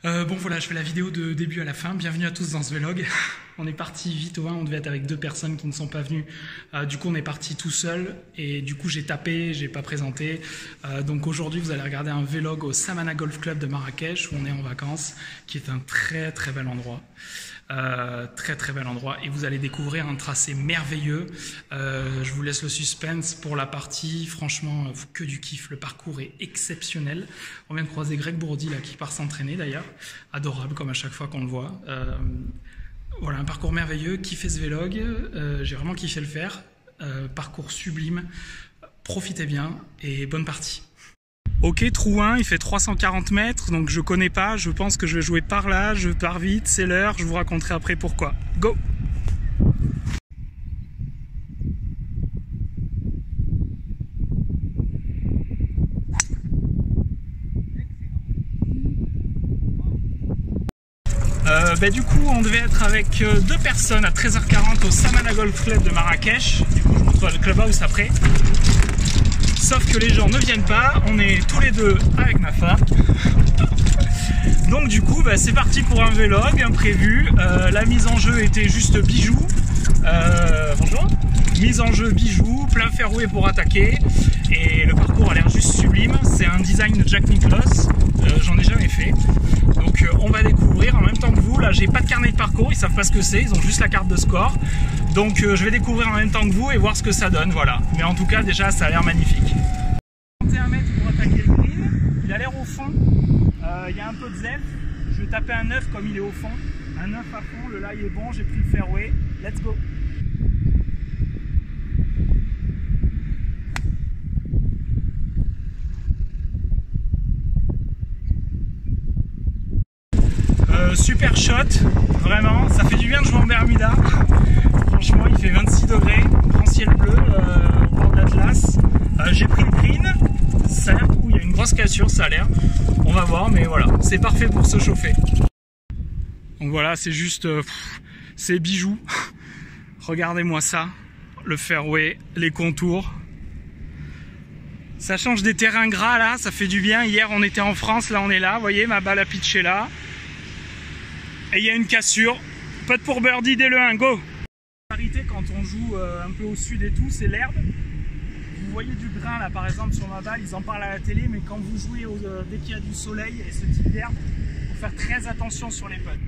Bon voilà, je fais la vidéo de début à la fin. Bienvenue à tous dans ce vlog. On est parti vite au 1, on devait être avec 2 personnes qui ne sont pas venues. Du coup on est parti tout seul et du coup j'ai tapé, j'ai pas présenté. Donc aujourd'hui vous allez regarder un vlog au Samana Golf Club de Marrakech où on est en vacances, qui est un très très bel endroit. Très bel endroit et vous allez découvrir un tracé merveilleux. Je vous laisse le suspense pour la partie. Franchement, que du kiff. Le parcours est exceptionnel. On vient de croiser Greg Bourdi là qui part s'entraîner d'ailleurs. Adorable comme à chaque fois qu'on le voit. Voilà, un parcours merveilleux. Kiffez ce vlog. J'ai vraiment kiffé le faire. Parcours sublime. Profitez bien et bonne partie. Ok, trou 1, il fait 340 mètres, donc je connais pas, je pense que je vais jouer par là, je pars vite, c'est l'heure, je vous raconterai après pourquoi. Go! Du coup, on devait être avec 2 personnes à 13h40 au Samana Golf Club de Marrakech. Du coup, je vous retrouve le clubhouse après. Sauf que les gens ne viennent pas, on est tous les deux avec ma femme. Donc du coup, c'est parti pour un vlog imprévu. La mise en jeu était juste bijoux. Bonjour. Mise en jeu bijoux, plein fairway pour attaquer. Et le parcours a l'air juste sublime. C'est un design de Jack Nicklaus. J'en ai jamais fait. Donc on va découvrir en même temps que vous. Là, j'ai pas de carnet de parcours, ils savent pas ce que c'est, ils ont juste la carte de score. Donc je vais découvrir en même temps que vous et voir ce que ça donne, voilà. Mais en tout cas, déjà, ça a l'air magnifique. 31 mètres pour attaquer le green. Il a l'air au fond. Il y a un peu de zèle. Je vais taper un 9 comme il est au fond. Un 9 à fond, le lie est bon, j'ai pris le fairway. Let's go. Super shot, vraiment, ça fait du bien de jouer en Bermuda. Franchement, il fait 26 degrés, grand ciel bleu, au bord de l'Atlas. J'ai pris le green, certes, où il y a une grosse cassure, ça a l'air. On va voir, mais voilà, c'est parfait pour se chauffer. Donc voilà, c'est juste, c'est bijoux. Regardez-moi ça, le fairway, les contours. Ça change des terrains gras là, ça fait du bien. Hier, on était en France, là on est là. Vous voyez, ma balle a pitché là. Et il y a une cassure, putt pour birdie dès le 1, go! Quand on joue un peu au sud et tout, c'est l'herbe. Vous voyez du grain là par exemple sur ma balle, ils en parlent à la télé, mais quand vous jouez dès qu'il y a du soleil et ce type d'herbe, il faut faire très attention sur les putts.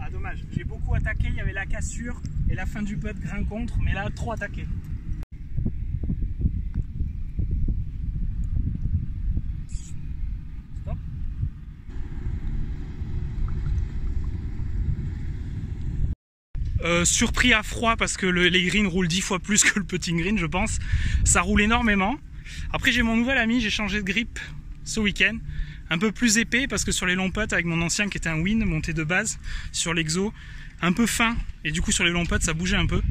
Ah dommage, j'ai beaucoup attaqué, il y avait la cassure et la fin du putt grain contre, mais là trop attaqué. Stop. Surpris à froid parce que les greens roulent 10 fois plus que le putting green, je pense. Ça roule énormément. Après j'ai mon nouvel ami, j'ai changé de grip ce week-end. Un peu plus épais parce que sur les longs putts avec mon ancien qui était un Win monté de base sur l'exo, un peu fin et du coup sur les longs putts ça bougeait un peu.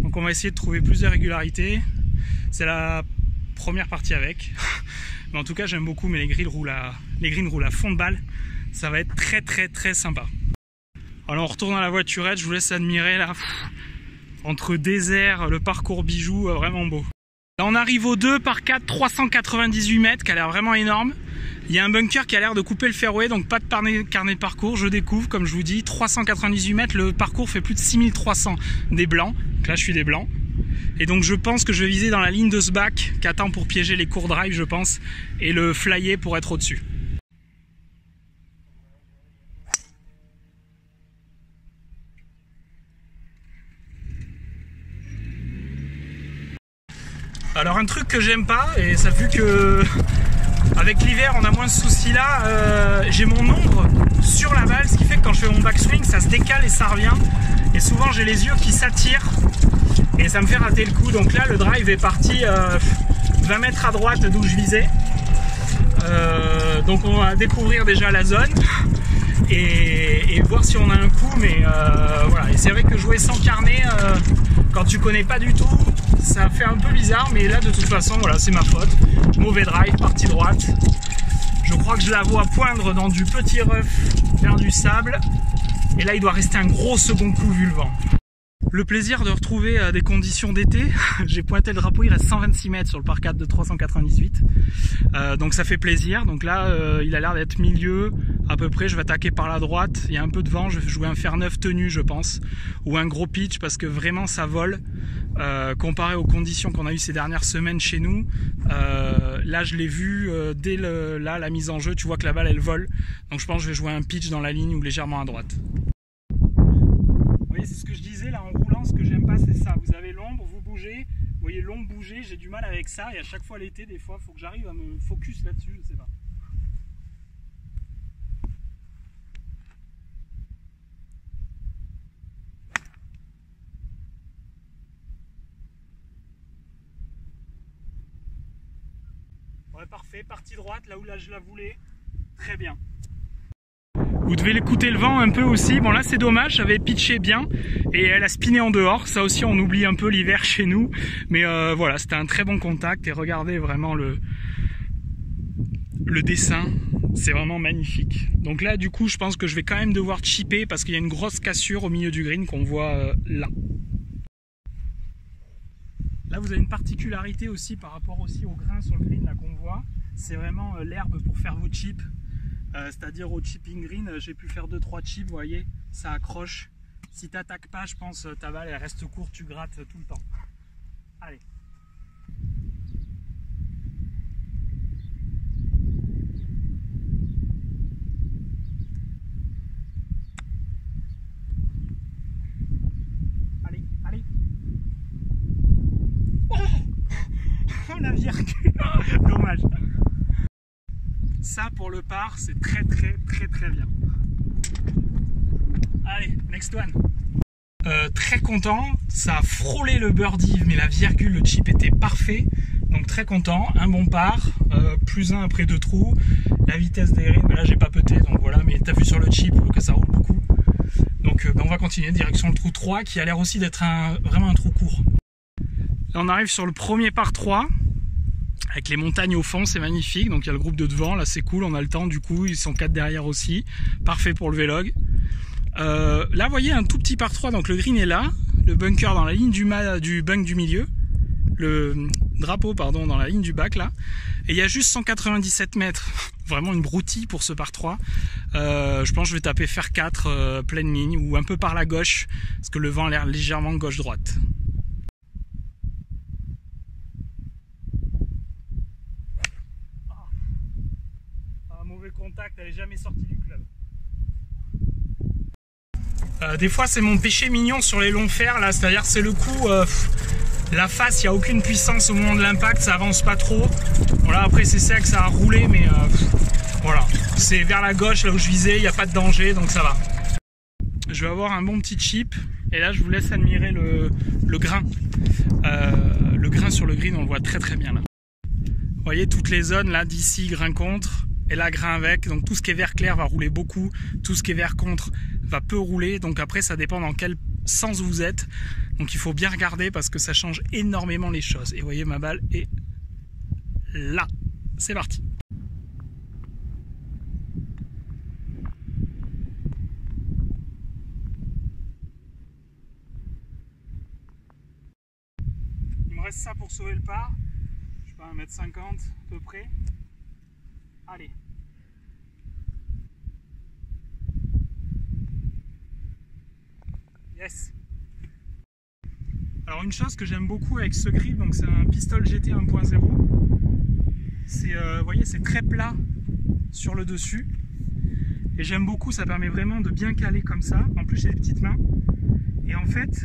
Donc on va essayer de trouver plus de régularité. C'est la première partie avec. Mais en tout cas j'aime beaucoup, mais les greens roulent à fond de balle. Ça va être très sympa. Alors on retourne à la voiturette, je vous laisse admirer là. Entre désert, le parcours bijoux, vraiment beau. Là on arrive au 2 par 4, 398 mètres qui a l'air vraiment énorme. Il y a un bunker qui a l'air de couper le fairway, donc pas de carnet de parcours, je découvre, comme je vous dis, 398 mètres, le parcours fait plus de 6300 des blancs, donc là je suis des blancs. Et donc je pense que je vais viser dans la ligne de ce bac, qui attend pour piéger les courts drive je pense, et le flyer pour être au-dessus. Alors un truc que j'aime pas, et ça vu que avec l'hiver on a moins ce souci là, j'ai mon ombre sur la balle, ce qui fait que quand je fais mon backswing ça se décale et ça revient, et souvent j'ai les yeux qui s'attirent et ça me fait rater le coup. Donc là le drive est parti 20 mètres à droite d'où je visais, donc on va découvrir déjà la zone et voir si on a un coup, mais voilà. Et c'est vrai que jouer sans carnet quand tu connais pas du tout, ça fait un peu bizarre, mais là de toute façon voilà, c'est ma faute. Mauvais drive, partie droite. Je crois que je la vois poindre dans du petit rough vers du sable. Et là il doit rester un gros second coup vu le vent. Le plaisir de retrouver des conditions d'été. J'ai pointé le drapeau, il reste 126 mètres sur le par 4 de 398. Donc ça fait plaisir. Donc là, il a l'air d'être milieu. À peu près, je vais attaquer par la droite. Il y a un peu de vent, je vais jouer un fer 9 tenu, je pense. Ou un gros pitch parce que vraiment ça vole. Comparé aux conditions qu'on a eues ces dernières semaines chez nous. Là, je l'ai vu dès la mise en jeu. Tu vois que la balle, elle vole. Donc je pense que je vais jouer un pitch dans la ligne ou légèrement à droite. Vous voyez, c'est ce que je disais là en roulant, ce que j'aime pas c'est ça, vous avez l'ombre, vous bougez, vous voyez l'ombre bouger, j'ai du mal avec ça et à chaque fois l'été, des fois, il faut que j'arrive à me focus là-dessus, je sais pas. Ouais, parfait, partie droite, là où là je la voulais, très bien. Vous devez l'écouter le vent un peu aussi. Bon là c'est dommage, j'avais pitché bien et elle a spiné en dehors. Ça aussi on oublie un peu l'hiver chez nous. Mais voilà, c'était un très bon contact et regardez vraiment le dessin. C'est vraiment magnifique. Donc là du coup je pense que je vais quand même devoir chipper parce qu'il y a une grosse cassure au milieu du green qu'on voit là. Là vous avez une particularité aussi par rapport aussi au grain sur le green là qu'on voit. C'est vraiment l'herbe pour faire vos chips. C'est-à-dire au chipping green, j'ai pu faire 2-3 chips, vous voyez, ça accroche. Si tu n'attaques pas, je pense ta balle elle reste courte, tu grattes tout le temps. Allez. Allez, allez. Oh la virgule. Dommage. Ça pour le par, c'est très bien. Allez, next one. Très content, ça a frôlé le birdie, mais la virgule, le chip était parfait. Donc très content, un bon par, +1 après 2 trous. La vitesse des greens, là j'ai pas pété, donc voilà, mais t'as vu sur le chip que ça roule beaucoup. Donc on va continuer direction le trou 3 qui a l'air aussi d'être vraiment un trou court. Là on arrive sur le premier par 3. Avec les montagnes au fond, c'est magnifique. Donc il y a le groupe de devant, là c'est cool, on a le temps du coup, ils sont 4 derrière aussi. Parfait pour le vlog. Là vous voyez un tout petit par 3, donc le green est là, le bunker dans la ligne du bunk du milieu, le drapeau pardon dans la ligne du bac là. Et il y a juste 197 mètres, vraiment une broutille pour ce par 3. Je pense que je vais taper fer 4 pleine ligne ou un peu par la gauche, parce que le vent a l'air légèrement gauche-droite. Contact, elle n'est jamais sortie du club. Des fois c'est mon péché mignon sur les longs fers là, c'est-à-dire c'est le coup, la face, il n'y a aucune puissance au moment de l'impact, ça avance pas trop. Voilà, après c'est sec, ça a roulé, mais voilà, c'est vers la gauche là où je visais, il n'y a pas de danger, donc ça va. Je vais avoir un bon petit chip, et là je vous laisse admirer le grain. Le grain sur le green, on le voit très bien là. Vous voyez toutes les zones là, d'ici, grain contre. Et là grain avec, donc tout ce qui est vert clair va rouler beaucoup, tout ce qui est vert contre va peu rouler, donc après ça dépend dans quel sens vous êtes, donc il faut bien regarder parce que ça change énormément les choses. Et vous voyez ma balle est là, c'est parti. Il me reste ça pour sauver le par, je sais pas 1,50 m à peu près. Allez. Yes. Alors une chose que j'aime beaucoup avec ce grip, donc c'est un Pistol GT 1.0. C'est, vous voyez, c'est très plat sur le dessus. Et j'aime beaucoup, ça permet vraiment de bien caler comme ça. En plus j'ai des petites mains. Et en fait,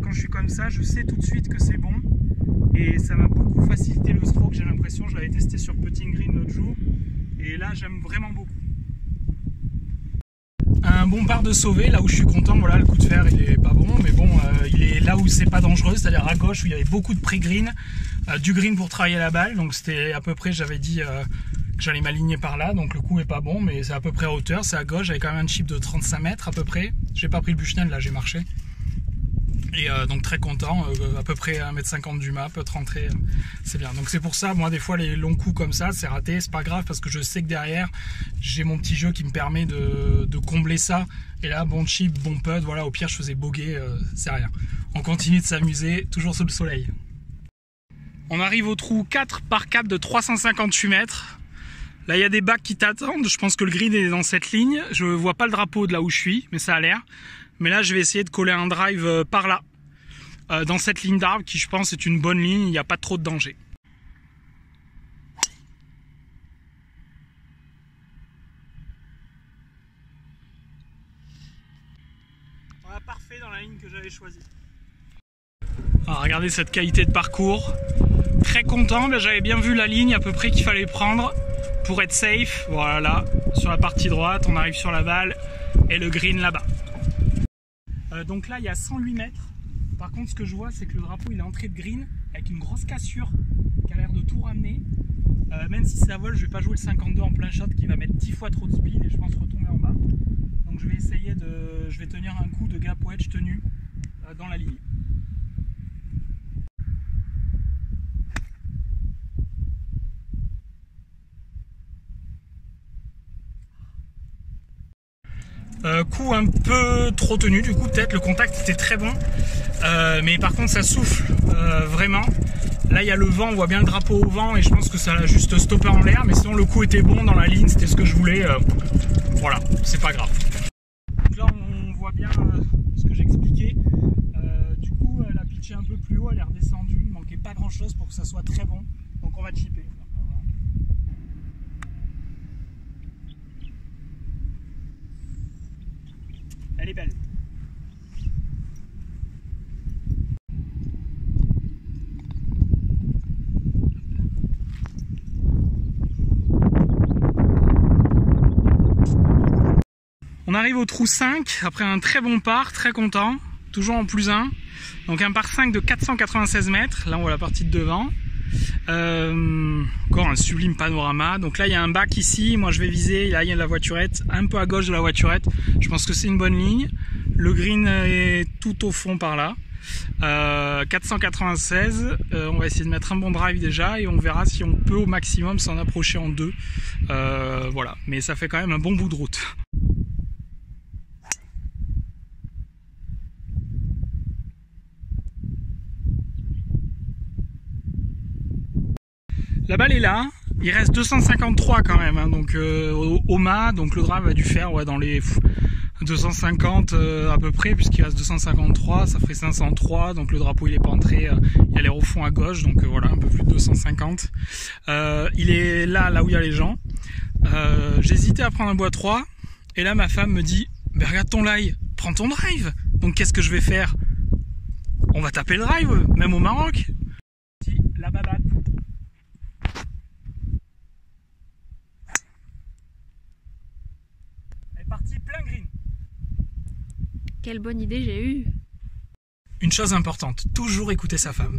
quand je suis comme ça, je sais tout de suite que c'est bon. Et ça m'a beaucoup facilité le stroke, j'ai l'impression. Je l'avais testé sur Putting Green l'autre jour. Et là, j'aime vraiment beaucoup. Un bon par de sauver, là où je suis content. Voilà, le coup de fer, il est pas bon. Mais bon, il est là où c'est pas dangereux, c'est-à-dire à gauche où il y avait beaucoup de pré-green. Du green pour travailler la balle. Donc c'était à peu près, j'avais dit que j'allais m'aligner par là. Donc le coup est pas bon, mais c'est à peu près à hauteur. C'est à gauche, j'avais quand même un chip de 35 mètres à peu près. J'ai pas pris le Bushnell, là j'ai marché. Et donc très content, à peu près 1,50 m du mât, peut rentrer, c'est bien. Donc c'est pour ça, moi des fois les longs coups comme ça, c'est raté, c'est pas grave parce que je sais que derrière, j'ai mon petit jeu qui me permet de combler ça. Et là, bon chip, bon putt, voilà, au pire je faisais boguer, c'est rien. On continue de s'amuser, toujours sous le soleil. On arrive au trou 4 par 4 de 358 mètres. Là il y a des bacs qui t'attendent, je pense que le green est dans cette ligne. Je vois pas le drapeau de là où je suis, mais ça a l'air. Mais là, je vais essayer de coller un drive par là, dans cette ligne d'arbre qui, je pense, est une bonne ligne. Il n'y a pas trop de danger. Voilà, parfait dans la ligne que j'avais choisie. Alors, regardez cette qualité de parcours. Très content. J'avais bien vu la ligne à peu près qu'il fallait prendre pour être safe. Voilà, sur la partie droite, on arrive sur la balle et le green là-bas. Donc là il y a 108 mètres. Par contre ce que je vois c'est que le drapeau il est entré de green avec une grosse cassure qui a l'air de tout ramener. Même si ça vole, je vais pas jouer le 52 en plein shot qui va mettre 10 fois trop de speed et je pense retomber en bas. Donc je vais essayer je vais tenir un coup de gap wedge tenu dans la ligne. Coup un peu trop tenu, du coup peut-être le contact était très bon, mais par contre ça souffle vraiment. Là il y a le vent, on voit bien le drapeau au vent et je pense que ça l'a juste stoppé en l'air, mais sinon le coup était bon dans la ligne, c'était ce que je voulais, voilà, c'est pas grave. Donc là on voit bien ce que j'expliquais, du coup elle a pitché un peu plus haut, elle est redescendue, il manquait pas grand chose pour que ça soit très bon, donc on va chipper. Elle est belle. On arrive au trou 5 après un très bon par, très content, toujours en +1. Donc un par 5 de 496 mètres, là on voit la partie de devant. Encore un sublime panorama. Donc là il y a un bac ici, moi je vais viser, là il y a la voiturette, un peu à gauche de la voiturette, je pense que c'est une bonne ligne. Le green est tout au fond par là. 496, on va essayer de mettre un bon drive déjà et on verra si on peut au maximum s'en approcher en 2. Voilà, mais ça fait quand même un bon bout de route. La balle est là, il reste 253 quand même, hein, donc au mât, donc le drive a dû faire dans les 250 à peu près, puisqu'il reste 253, ça ferait 503, donc le drapeau il est pas entré, il a l'air au fond à gauche, donc voilà, un peu plus de 250. Il est là où il y a les gens. J'hésitais à prendre un bois 3, et là ma femme me dit, mais regarde ton lie, prends ton drive. Donc qu'est-ce que je vais faire? On va taper le drive, même au Maroc. La babate. Parti plein green. Quelle bonne idée j'ai eue. Une chose importante, toujours écouter sa femme.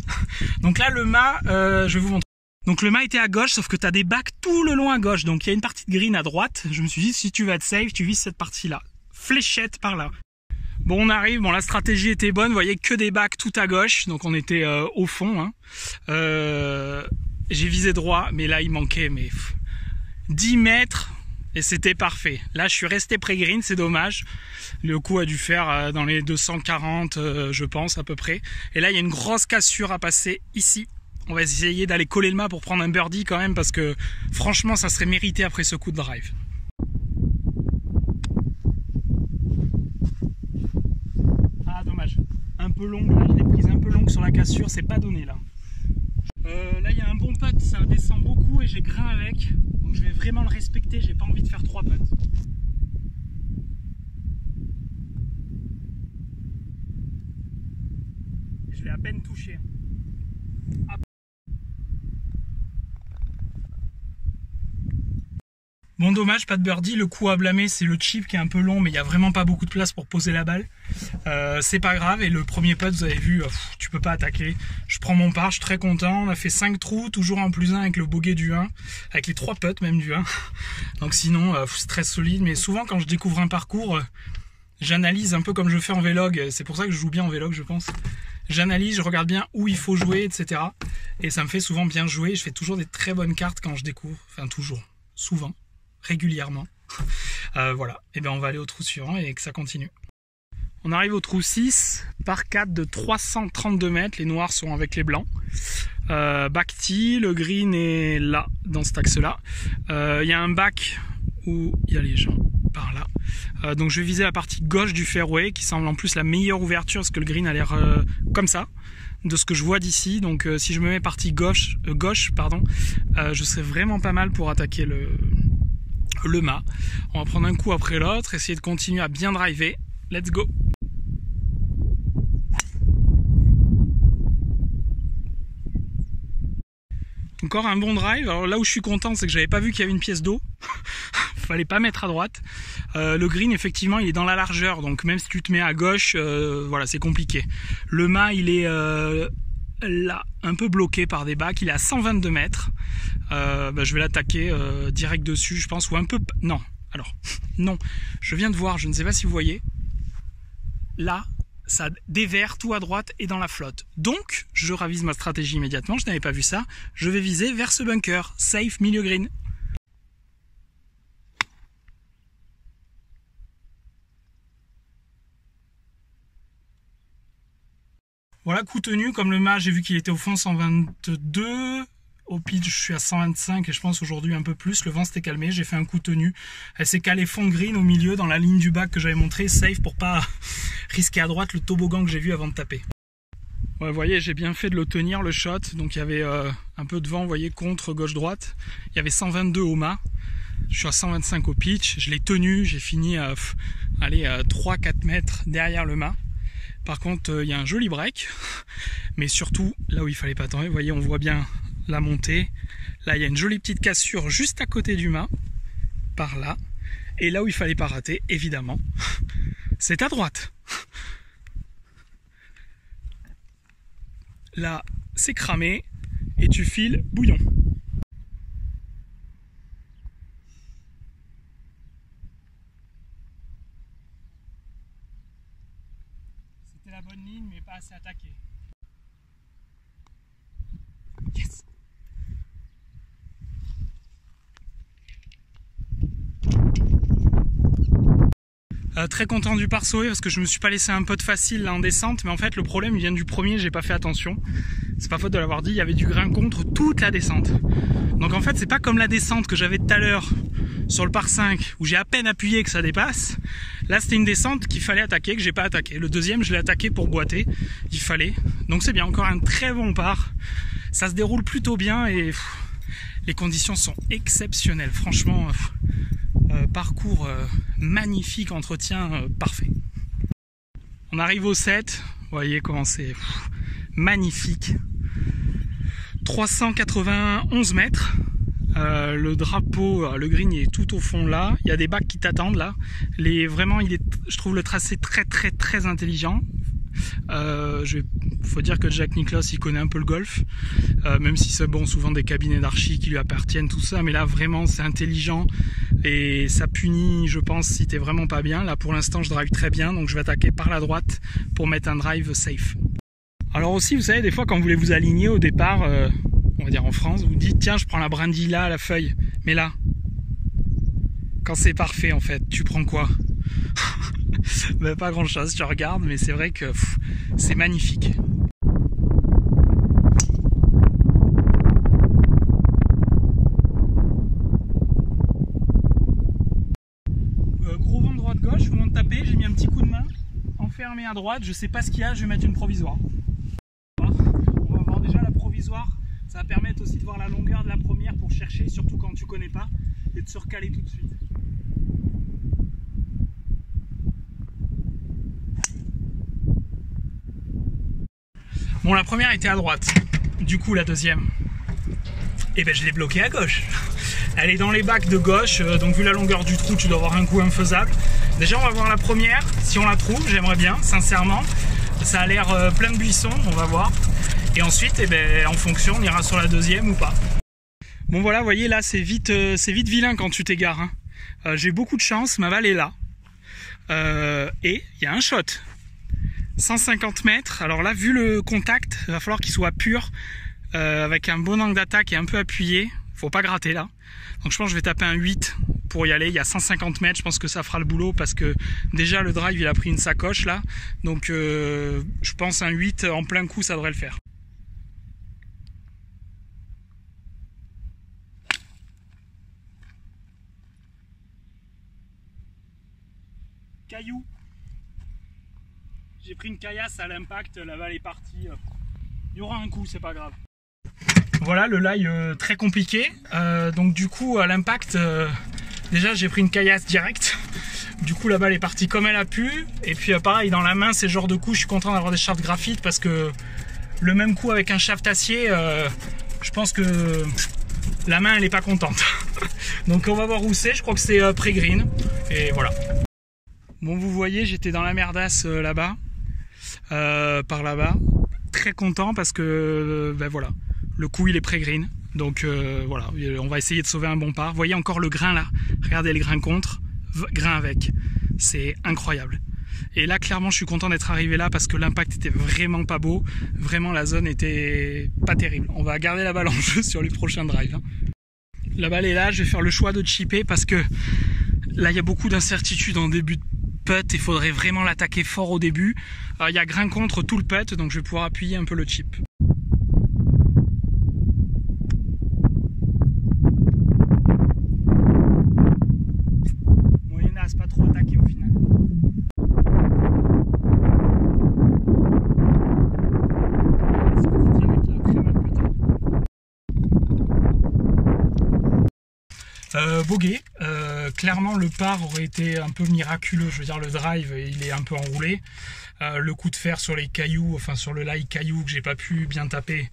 Donc là le mât, je vais vous montrer. Donc le mât était à gauche, sauf que tu as des bacs tout le long à gauche. Donc il y a une partie de green à droite. Je me suis dit, si tu vas être safe, tu vises cette partie-là. Fléchette par là. Bon, on arrive, bon la stratégie était bonne, vous voyez que des bacs tout à gauche. Donc on était au fond. Hein. J'ai visé droit, mais là il manquait 10 mètres. Et c'était parfait. Là, je suis resté près green, c'est dommage. Le coup a dû faire dans les 240, je pense, à peu près. Et là, il y a une grosse cassure à passer ici. On va essayer d'aller coller le mât pour prendre un birdie quand même, parce que franchement, ça serait mérité après ce coup de drive. Ah, dommage. Un peu longue, là, je l'ai prise un peu longue sur la cassure, c'est pas donné, là. Là, il y a un bon putt, ça descend beaucoup et j'ai grain avec. Donc je vais vraiment le respecter, j'ai pas envie de faire 3 putts. Je l'ai à peine touché. Bon, dommage, pas de birdie. Le coup à blâmer, c'est le chip qui est un peu long, mais il n'y a vraiment pas beaucoup de place pour poser la balle. C'est pas grave. Et le premier putt, vous avez vu, tu peux pas attaquer. Je prends mon par, je suis très content. On a fait 5 trous, toujours en +1 avec le bogey du 1, avec les 3 putts même du 1. Donc sinon, c'est très solide. Mais souvent, quand je découvre un parcours, j'analyse un peu comme je fais en vlog, c'est pour ça que je joue bien en vlog je pense. J'analyse, je regarde bien où il faut jouer, etc. Et ça me fait souvent bien jouer, je fais toujours des très bonnes cartes quand je découvre, enfin toujours, souvent, régulièrement. Voilà, et bien on va aller au trou suivant et que ça continue. On arrive au trou 6, par 4 de 332 mètres, les noirs sont avec les blancs. Back tee, le green est là, dans cet axe-là. Il y a un back où il y a les gens par là. Donc je vais viser la partie gauche du fairway, qui semble en plus la meilleure ouverture, parce que le green a l'air comme ça, de ce que je vois d'ici. Donc si je me mets partie gauche, je serai vraiment pas mal pour attaquer le mât. On va prendre un coup après l'autre, essayer de continuer à bien driver. Let's go! Encore un bon drive. Alors là où je suis content, c'est que j'avais pas vu qu'il y avait une pièce d'eau. Fallait pas mettre à droite. Le green, effectivement, il est dans la largeur, donc même si tu te mets à gauche, voilà, c'est compliqué. Le mât, il est là, un peu bloqué par des bacs. Il est à 122 mètres. Je vais l'attaquer direct dessus, je pense, ou un peu... Non, alors, non. Je viens de voir, je ne sais pas si vous voyez. Là, ça dévers tout à droite et dans la flotte. Donc, je ravise ma stratégie immédiatement. Je n'avais pas vu ça. Je vais viser vers ce bunker. Safe, milieu green. Voilà, coup tenu. Comme le mât, j'ai vu qu'il était au fond 122. Au pitch, je suis à 125 et je pense aujourd'hui un peu plus. Le vent s'était calmé, j'ai fait un coup tenu. Elle s'est calée fond green au milieu dans la ligne du bac que j'avais montré. Safe pour pas risquer à droite le toboggan que j'ai vu avant de taper. Ouais, vous voyez, j'ai bien fait de le tenir le shot. Donc il y avait un peu de vent, vous voyez, contre gauche-droite. Il y avait 122 au mât. Je suis à 125 au pitch. Je l'ai tenu, j'ai fini à 3-4 mètres derrière le mât. Par contre, il y a un joli break. Mais surtout, là où il fallait pas tomber, vous voyez, on voit bien la montée. Là, il y a une jolie petite cassure juste à côté du mât. Par là. Et là où il fallait pas rater, évidemment, c'est à droite. Là, c'est cramé. Et tu files bouillon. C'était la bonne ligne, mais pas assez attaqué. Yes! Très content du pare-sauvé parce que je me suis pas laissé un putt facile là en descente, mais en fait le problème il vient du premier, j'ai pas fait attention. C'est pas faute de l'avoir dit, il y avait du grain contre toute la descente. Donc en fait c'est pas comme la descente que j'avais tout à l'heure sur le par 5 où j'ai à peine appuyé que ça dépasse. Là c'était une descente qu'il fallait attaquer, que j'ai pas attaqué. Le deuxième je l'ai attaqué pour boiter, il fallait. Donc c'est bien, encore un très bon par. Ça se déroule plutôt bien et les conditions sont exceptionnelles. Franchement, parcours magnifique, entretien parfait. On arrive au 7, vous voyez comment c'est magnifique. 391 mètres. Le drapeau, le green est tout au fond là. Il y a des bacs qui t'attendent là. Vraiment, je trouve le tracé très intelligent. Faut dire que Jack Nicklaus il connaît un peu le golf, même si c'est bon, souvent des cabinets d'archi qui lui appartiennent, tout ça, mais là vraiment c'est intelligent et ça punit, je pense, si t'es vraiment pas bien. Là pour l'instant je drive très bien, donc je vais attaquer par la droite pour mettre un drive safe. Alors aussi, vous savez, des fois quand vous voulez vous aligner au départ, on va dire en France, vous dites tiens je prends la brindille là, la feuille, mais là quand c'est parfait en fait, tu prends quoi? Ben, pas grand chose, tu regardes, mais c'est vrai que c'est magnifique. Gros vent droite-gauche, vous m'en tapez, j'ai mis un petit coup de main, enfermé à droite, je sais pas ce qu'il y a, je vais mettre une provisoire. On va voir déjà la provisoire, ça va permettre aussi de voir la longueur de la première pour chercher, surtout quand tu connais pas, et de se recaler tout de suite. Bon, la première était à droite, du coup la deuxième, et ben je l'ai bloquée à gauche. Elle est dans les bacs de gauche, donc vu la longueur du trou, tu dois avoir un coup infaisable. Déjà on va voir la première, si on la trouve, j'aimerais bien, sincèrement. Ça a l'air plein de buissons, on va voir. Et ensuite, eh ben, en fonction, on ira sur la deuxième ou pas. Bon voilà, vous voyez là, c'est vite vilain quand tu t'égares. Hein. J'ai beaucoup de chance, ma balle est là. Et il y a un shot. 150 mètres. Alors là, vu le contact, il va falloir qu'il soit pur, avec un bon angle d'attaque et un peu appuyé. Faut pas gratter là. Donc je pense que je vais taper un 8 pour y aller. Il y a 150 mètres, je pense que ça fera le boulot parce que déjà le drive il a pris une sacoche là. Donc je pense un 8 en plein coup ça devrait le faire. Caillou. J'ai pris une caillasse à l'impact, la balle est partie. Il y aura un coup, c'est pas grave. Voilà le lie très compliqué. Donc du coup à l'impact, déjà j'ai pris une caillasse direct. Du coup la balle est partie comme elle a pu. Et puis pareil dans la main, c'est le genre de coup, je suis content d'avoir des shafts graphite parce que le même coup avec un shaft acier, je pense que la main elle est pas contente. Donc on va voir où c'est, je crois que c'est pré-green. Et voilà. Bon vous voyez, j'étais dans la merdasse là-bas, par là-bas. Très content parce que ben voilà, le coup il est pré-green. Donc voilà, on va essayer de sauver un bon par. Vous voyez encore le grain là, regardez le grain contre, grain avec. C'est incroyable. Et là clairement je suis content d'être arrivé là parce que l'impact était vraiment pas beau. Vraiment la zone était pas terrible. On va garder la balle en jeu sur les prochains drives. Hein. La balle est là, je vais faire le choix de chipper parce que là il y a beaucoup d'incertitudes en début de putt, il faudrait vraiment l'attaquer fort au début. Il y a grain contre tout le putt, donc je vais pouvoir appuyer un peu le chip. Moyennas, pas trop attaqué au final. Bogey, clairement le par aurait été un peu miraculeux, je veux dire le drive il est un peu enroulé, le coup de fer sur les cailloux, enfin sur le lie caillou que j'ai pas pu bien taper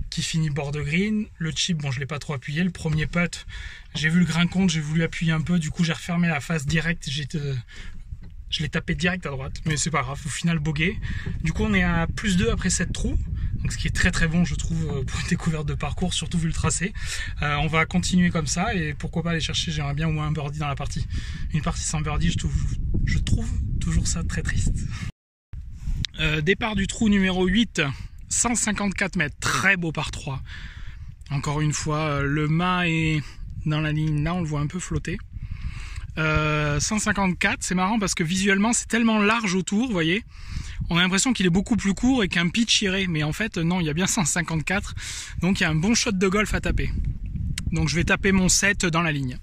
qui finit bord de green, le chip bon je l'ai pas trop appuyé, le premier putt j'ai vu le grain contre, j'ai voulu appuyer un peu, du coup j'ai refermé la face directe, je l'ai tapé direct à droite, mais c'est pas grave, au final bogey. Du coup on est à +2 après 7 trous, donc ce qui est très très bon je trouve pour une découverte de parcours, surtout vu le tracé. On va continuer comme ça et pourquoi pas aller chercher, j'aimerais bien au moins un birdie dans la partie. Une partie sans birdie, je trouve toujours ça très triste. Départ du trou numéro 8, 154 mètres, très beau par 3. Encore une fois, le mât est dans la ligne là, on le voit un peu flotter. 154, c'est marrant parce que visuellement c'est tellement large autour, vous voyez, on a l'impression qu'il est beaucoup plus court et qu'un pitch irait, mais en fait non, il y a bien 154, donc il y a un bon shot de golf à taper. Donc je vais taper mon 7 dans la ligne.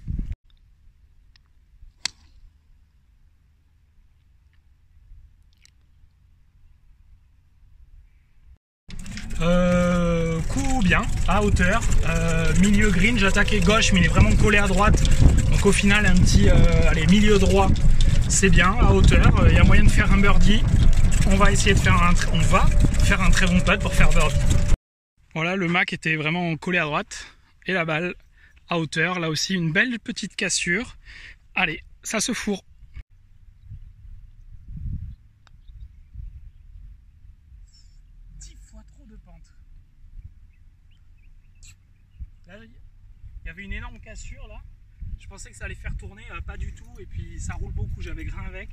Coup bien, à hauteur, milieu green, j'ai attaqué gauche mais il est vraiment collé à droite, donc au final un petit allez, milieu droit, c'est bien, à hauteur, il y a moyen de faire un birdie, on va essayer de faire un très bon putt pour faire birdie. Voilà, le Mac était vraiment collé à droite, et la balle à hauteur, là aussi une belle petite cassure, allez, ça se fourre. Là, il y avait une énorme cassure là. Je pensais que ça allait faire tourner, pas du tout. Et puis ça roule beaucoup, j'avais grain avec.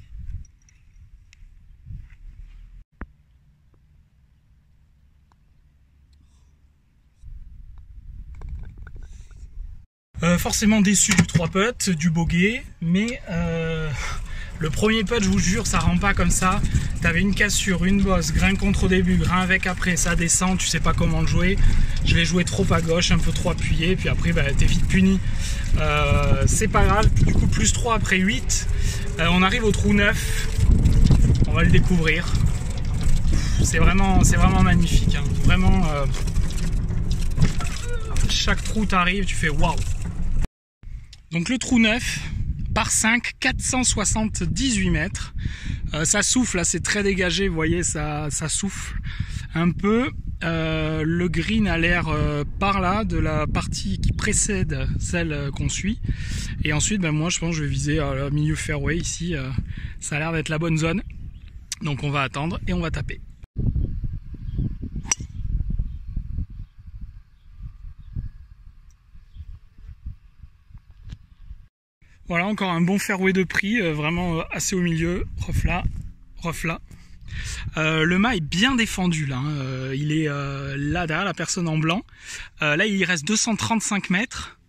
Forcément déçu du 3 putt, du bogey. Mais le premier putt, je vous jure, ça rend pas comme ça. T'avais une cassure, une bosse, grain contre au début, grain avec après, ça descend, tu sais pas comment le jouer. Je l'ai joué trop à gauche, un peu trop appuyé, puis après bah, t'es vite puni. C'est pas grave, du coup +3 après 8. On arrive au trou 9, on va le découvrir. C'est vraiment magnifique, hein. Vraiment, chaque trou t'arrive, tu fais waouh. Donc le trou 9, par 5, 478 mètres. Ça souffle, là c'est très dégagé, vous voyez, ça souffle un peu. Le green a l'air par là, de la partie qui précède celle qu'on suit. Et ensuite, ben, moi je pense que je vais viser le milieu fairway ici. Ça a l'air d'être la bonne zone. Donc on va attendre et on va taper. Voilà, encore un bon fairway de prix, vraiment assez au milieu, reflat. Le mât est bien défendu là, hein. Il est là derrière la personne en blanc. Là il reste 235 mètres.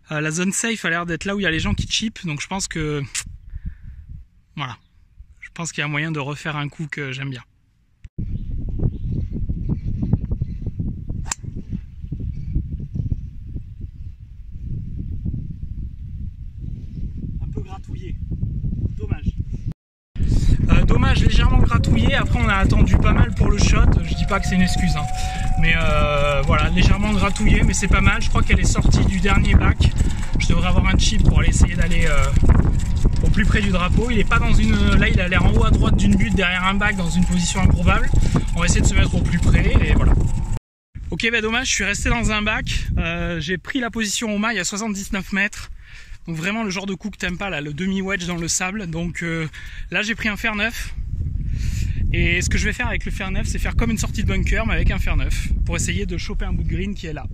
La zone safe a l'air d'être là où il y a les gens qui chipent, donc je pense que voilà, je pense qu'il y a moyen de refaire un coup que j'aime bien. Un peu gratouillé, dommage. Dommage, légèrement gratouillé. Après on a attendu pas mal pour le shot. Je dis pas que c'est une excuse, hein. Mais voilà, légèrement gratouillé, mais c'est pas mal. Je crois qu'elle est sortie du dernier bac. Je devrais avoir un chip pour aller essayer d'aller au plus près du drapeau. Il est pas dans une. Là il a l'air en haut à droite d'une butte derrière un bac dans une position improbable. On va essayer de se mettre au plus près et voilà. Ok, bah dommage, je suis resté dans un bac. J'ai pris la position au mât, il y a 79 mètres. Donc vraiment le genre de coup que t'aimes pas là, le demi-wedge dans le sable. Donc là j'ai pris un fer neuf. Et ce que je vais faire avec le fer neuf, c'est faire comme une sortie de bunker mais avec un fer neuf. Pour essayer de choper un bout de green qui est là.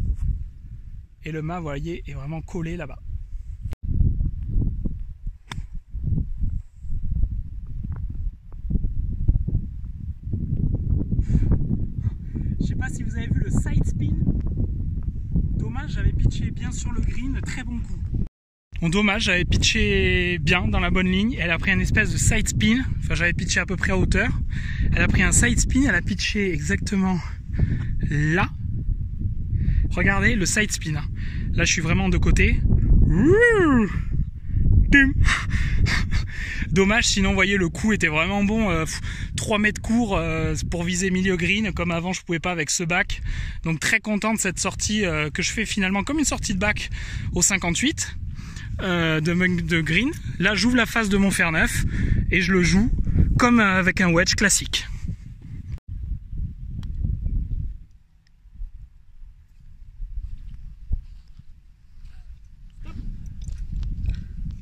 Et le mât, vous voyez, est vraiment collé là-bas. Je sais pas si vous avez vu le side spin. Dommage, j'avais pitché bien sur le green, très bon coup. Bon, dommage, j'avais pitché bien dans la bonne ligne. Elle a pris un espèce de side spin. Enfin, j'avais pitché à peu près à hauteur. Elle a pris un side spin, elle a pitché exactement là. Regardez le side spin. Là, je suis vraiment de côté. Dommage, sinon, vous voyez, le coup était vraiment bon. 3 mètres court pour viser milieu green. Comme avant, je pouvais pas avec ce bac. Donc, très content de cette sortie que je fais finalement comme une sortie de bac au 58 de green. Là, j'ouvre la face de mon fer neuf et je le joue comme avec un wedge classique.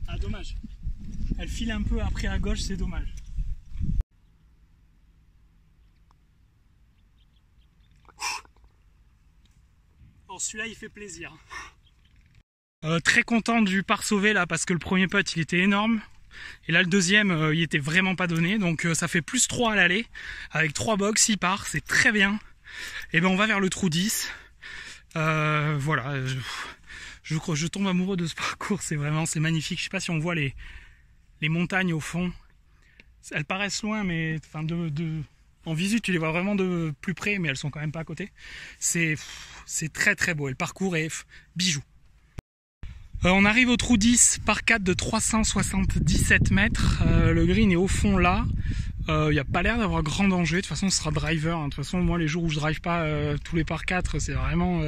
Ah, dommage. Elle file un peu après à gauche, c'est dommage. Bon, celui-là, il fait plaisir. Très content du par sauvé là, parce que le premier putt, il était énorme. Et là, le deuxième, il était vraiment pas donné. Donc, ça fait plus 3 à l'aller. Avec 3 box, 6 par, c'est très bien. Et ben, on va vers le trou 10. Voilà. Je tombe amoureux de ce parcours. C'est magnifique. Je sais pas si on voit les montagnes au fond. Elles paraissent loin, mais enfin en visu tu les vois vraiment de plus près, mais elles sont quand même pas à côté. C'est très très beau et le parcours est bijou. On arrive au trou 10 par 4 de 377 mètres. Le green est au fond là. Il n'y a pas l'air d'avoir grand danger. De toute façon, ce sera driver. De toute façon, moi, les jours où je drive pas tous les par 4, c'est vraiment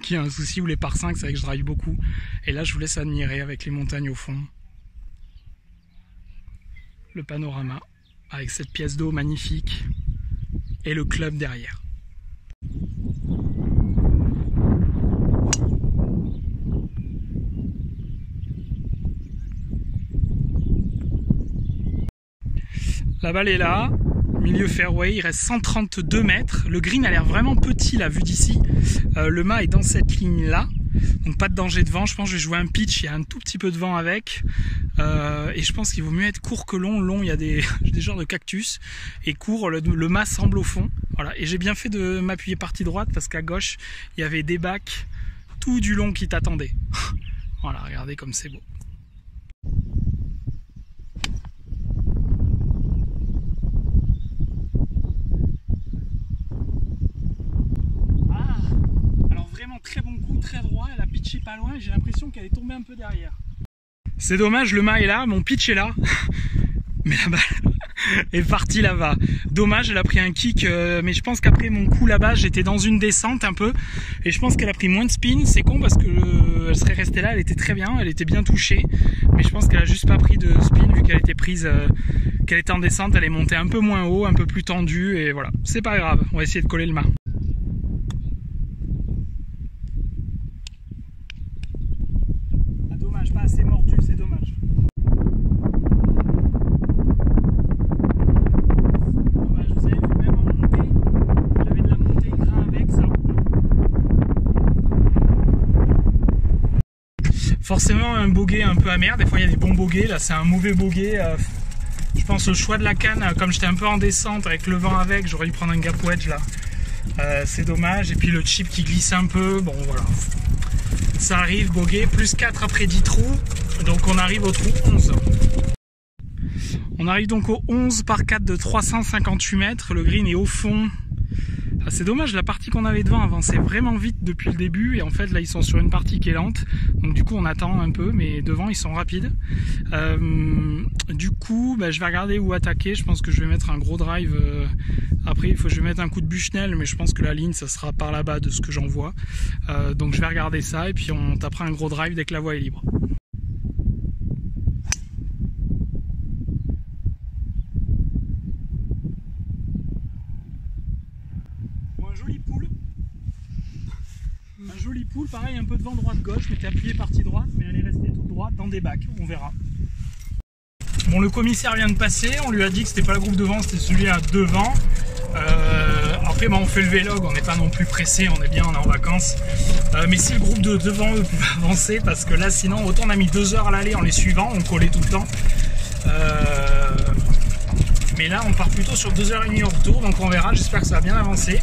qu'il y a un souci. Ou les par 5, c'est vrai que je drive beaucoup. Et là, je vous laisse admirer avec les montagnes au fond. Le panorama avec cette pièce d'eau magnifique. Et le club derrière. La balle est là, milieu fairway, il reste 132 mètres. Le green a l'air vraiment petit là, vu d'ici. Le mât est dans cette ligne là, donc pas de danger de vent. Je pense que je vais jouer un pitch, il y a un tout petit peu de vent avec. Et je pense qu'il vaut mieux être court que long. Long, il y a des genres de cactus. Et court, le mât semble au fond. Voilà. Et j'ai bien fait de m'appuyer partie droite parce qu'à gauche, il y avait des bacs tout du long qui t'attendaient. Voilà, regardez comme c'est beau. Très bon coup, très droit, elle a pitché pas loin, j'ai l'impression qu'elle est tombée un peu derrière. C'est dommage, le mât est là, mon pitch est là, mais la balle est partie là-bas. Dommage, elle a pris un kick, mais je pense qu'après mon coup là-bas, j'étais dans une descente un peu, et je pense qu'elle a pris moins de spin. C'est con parce que elle serait restée là, elle était très bien, elle était bien touchée, mais je pense qu'elle a juste pas pris de spin vu qu'elle était prise, qu'elle était en descente, elle est montée un peu moins haut, un peu plus tendue, et voilà, c'est pas grave, on va essayer de coller le mât. Pas assez mordu, c'est dommage. Dommage, vous avez vu, même en montée, j'avais de la montée grain avec ça. forcément un bogey un peu amer. Des fois il y a des bons bogeys, là c'est un mauvais bogey. Je pense au choix de la canne, comme j'étais un peu en descente avec le vent avec, j'aurais dû prendre un gap wedge là. C'est dommage. Et puis le chip qui glisse un peu, bon voilà. Ça arrive, bogey, plus 4 après 10 trous, donc on arrive au trou 11. On arrive donc au 11 par 4 de 358 mètres, le green est au fond. Ah, c'est dommage, la partie qu'on avait devant avançait vraiment vite depuis le début et en fait là ils sont sur une partie qui est lente, donc du coup on attend un peu, mais devant ils sont rapides. Du coup je vais regarder où attaquer. Je pense que je vais mettre un gros drive. Après il faut que je mette un coup de Bushnell, mais je pense que la ligne ça sera par là-bas de ce que j'en vois. Donc je vais regarder ça et puis on tapera un gros drive dès que la voie est libre. Un joli pool, pareil, un peu de vent droite-gauche, je m'étais appuyé partie droite, mais elle est restée toute droite dans des bacs, on verra. Bon, le commissaire vient de passer, on lui a dit que c'était pas le groupe devant, c'était celui à devant. Après, on fait le vlog, on n'est pas non plus pressé, on est bien, on est en vacances. Mais si le groupe de devant eux pouvait avancer, parce que là, sinon, autant on a mis 2 heures à l'aller en les suivant, on collait tout le temps. Mais là, on part plutôt sur 2h30 au retour, donc on verra, j'espère que ça va bien avancer.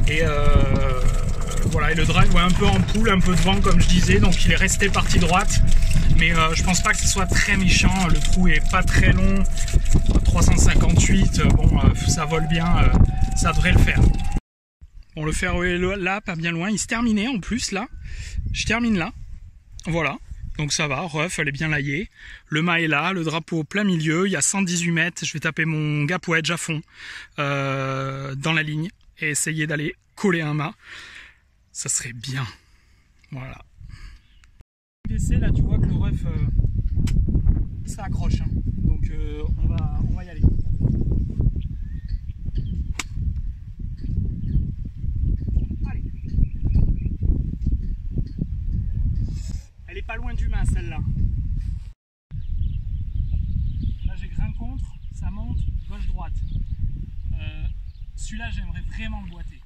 Et voilà, et le drive un peu en poule, un peu de vent comme je disais, donc il est resté partie droite, mais je pense pas que ce soit très méchant, le trou est pas très long, 358, bon ça vole bien, ça devrait le faire. Bon, le fairway est là, pas bien loin, il se terminait en plus là, je termine là, voilà, donc ça va, rough, elle est bien laillée, le mât est là, le drapeau au plein milieu, il y a 118 mètres, je vais taper mon gap wedge à fond dans la ligne et essayer d'aller coller un mât. Ça serait bien. Voilà. Là, tu vois que le ref, ça accroche. Hein. Donc, on va y aller. Allez. Elle est pas loin du mât, celle-là. Là, j'ai grain contre, ça monte, gauche-droite. Celui-là, j'aimerais vraiment le boiter.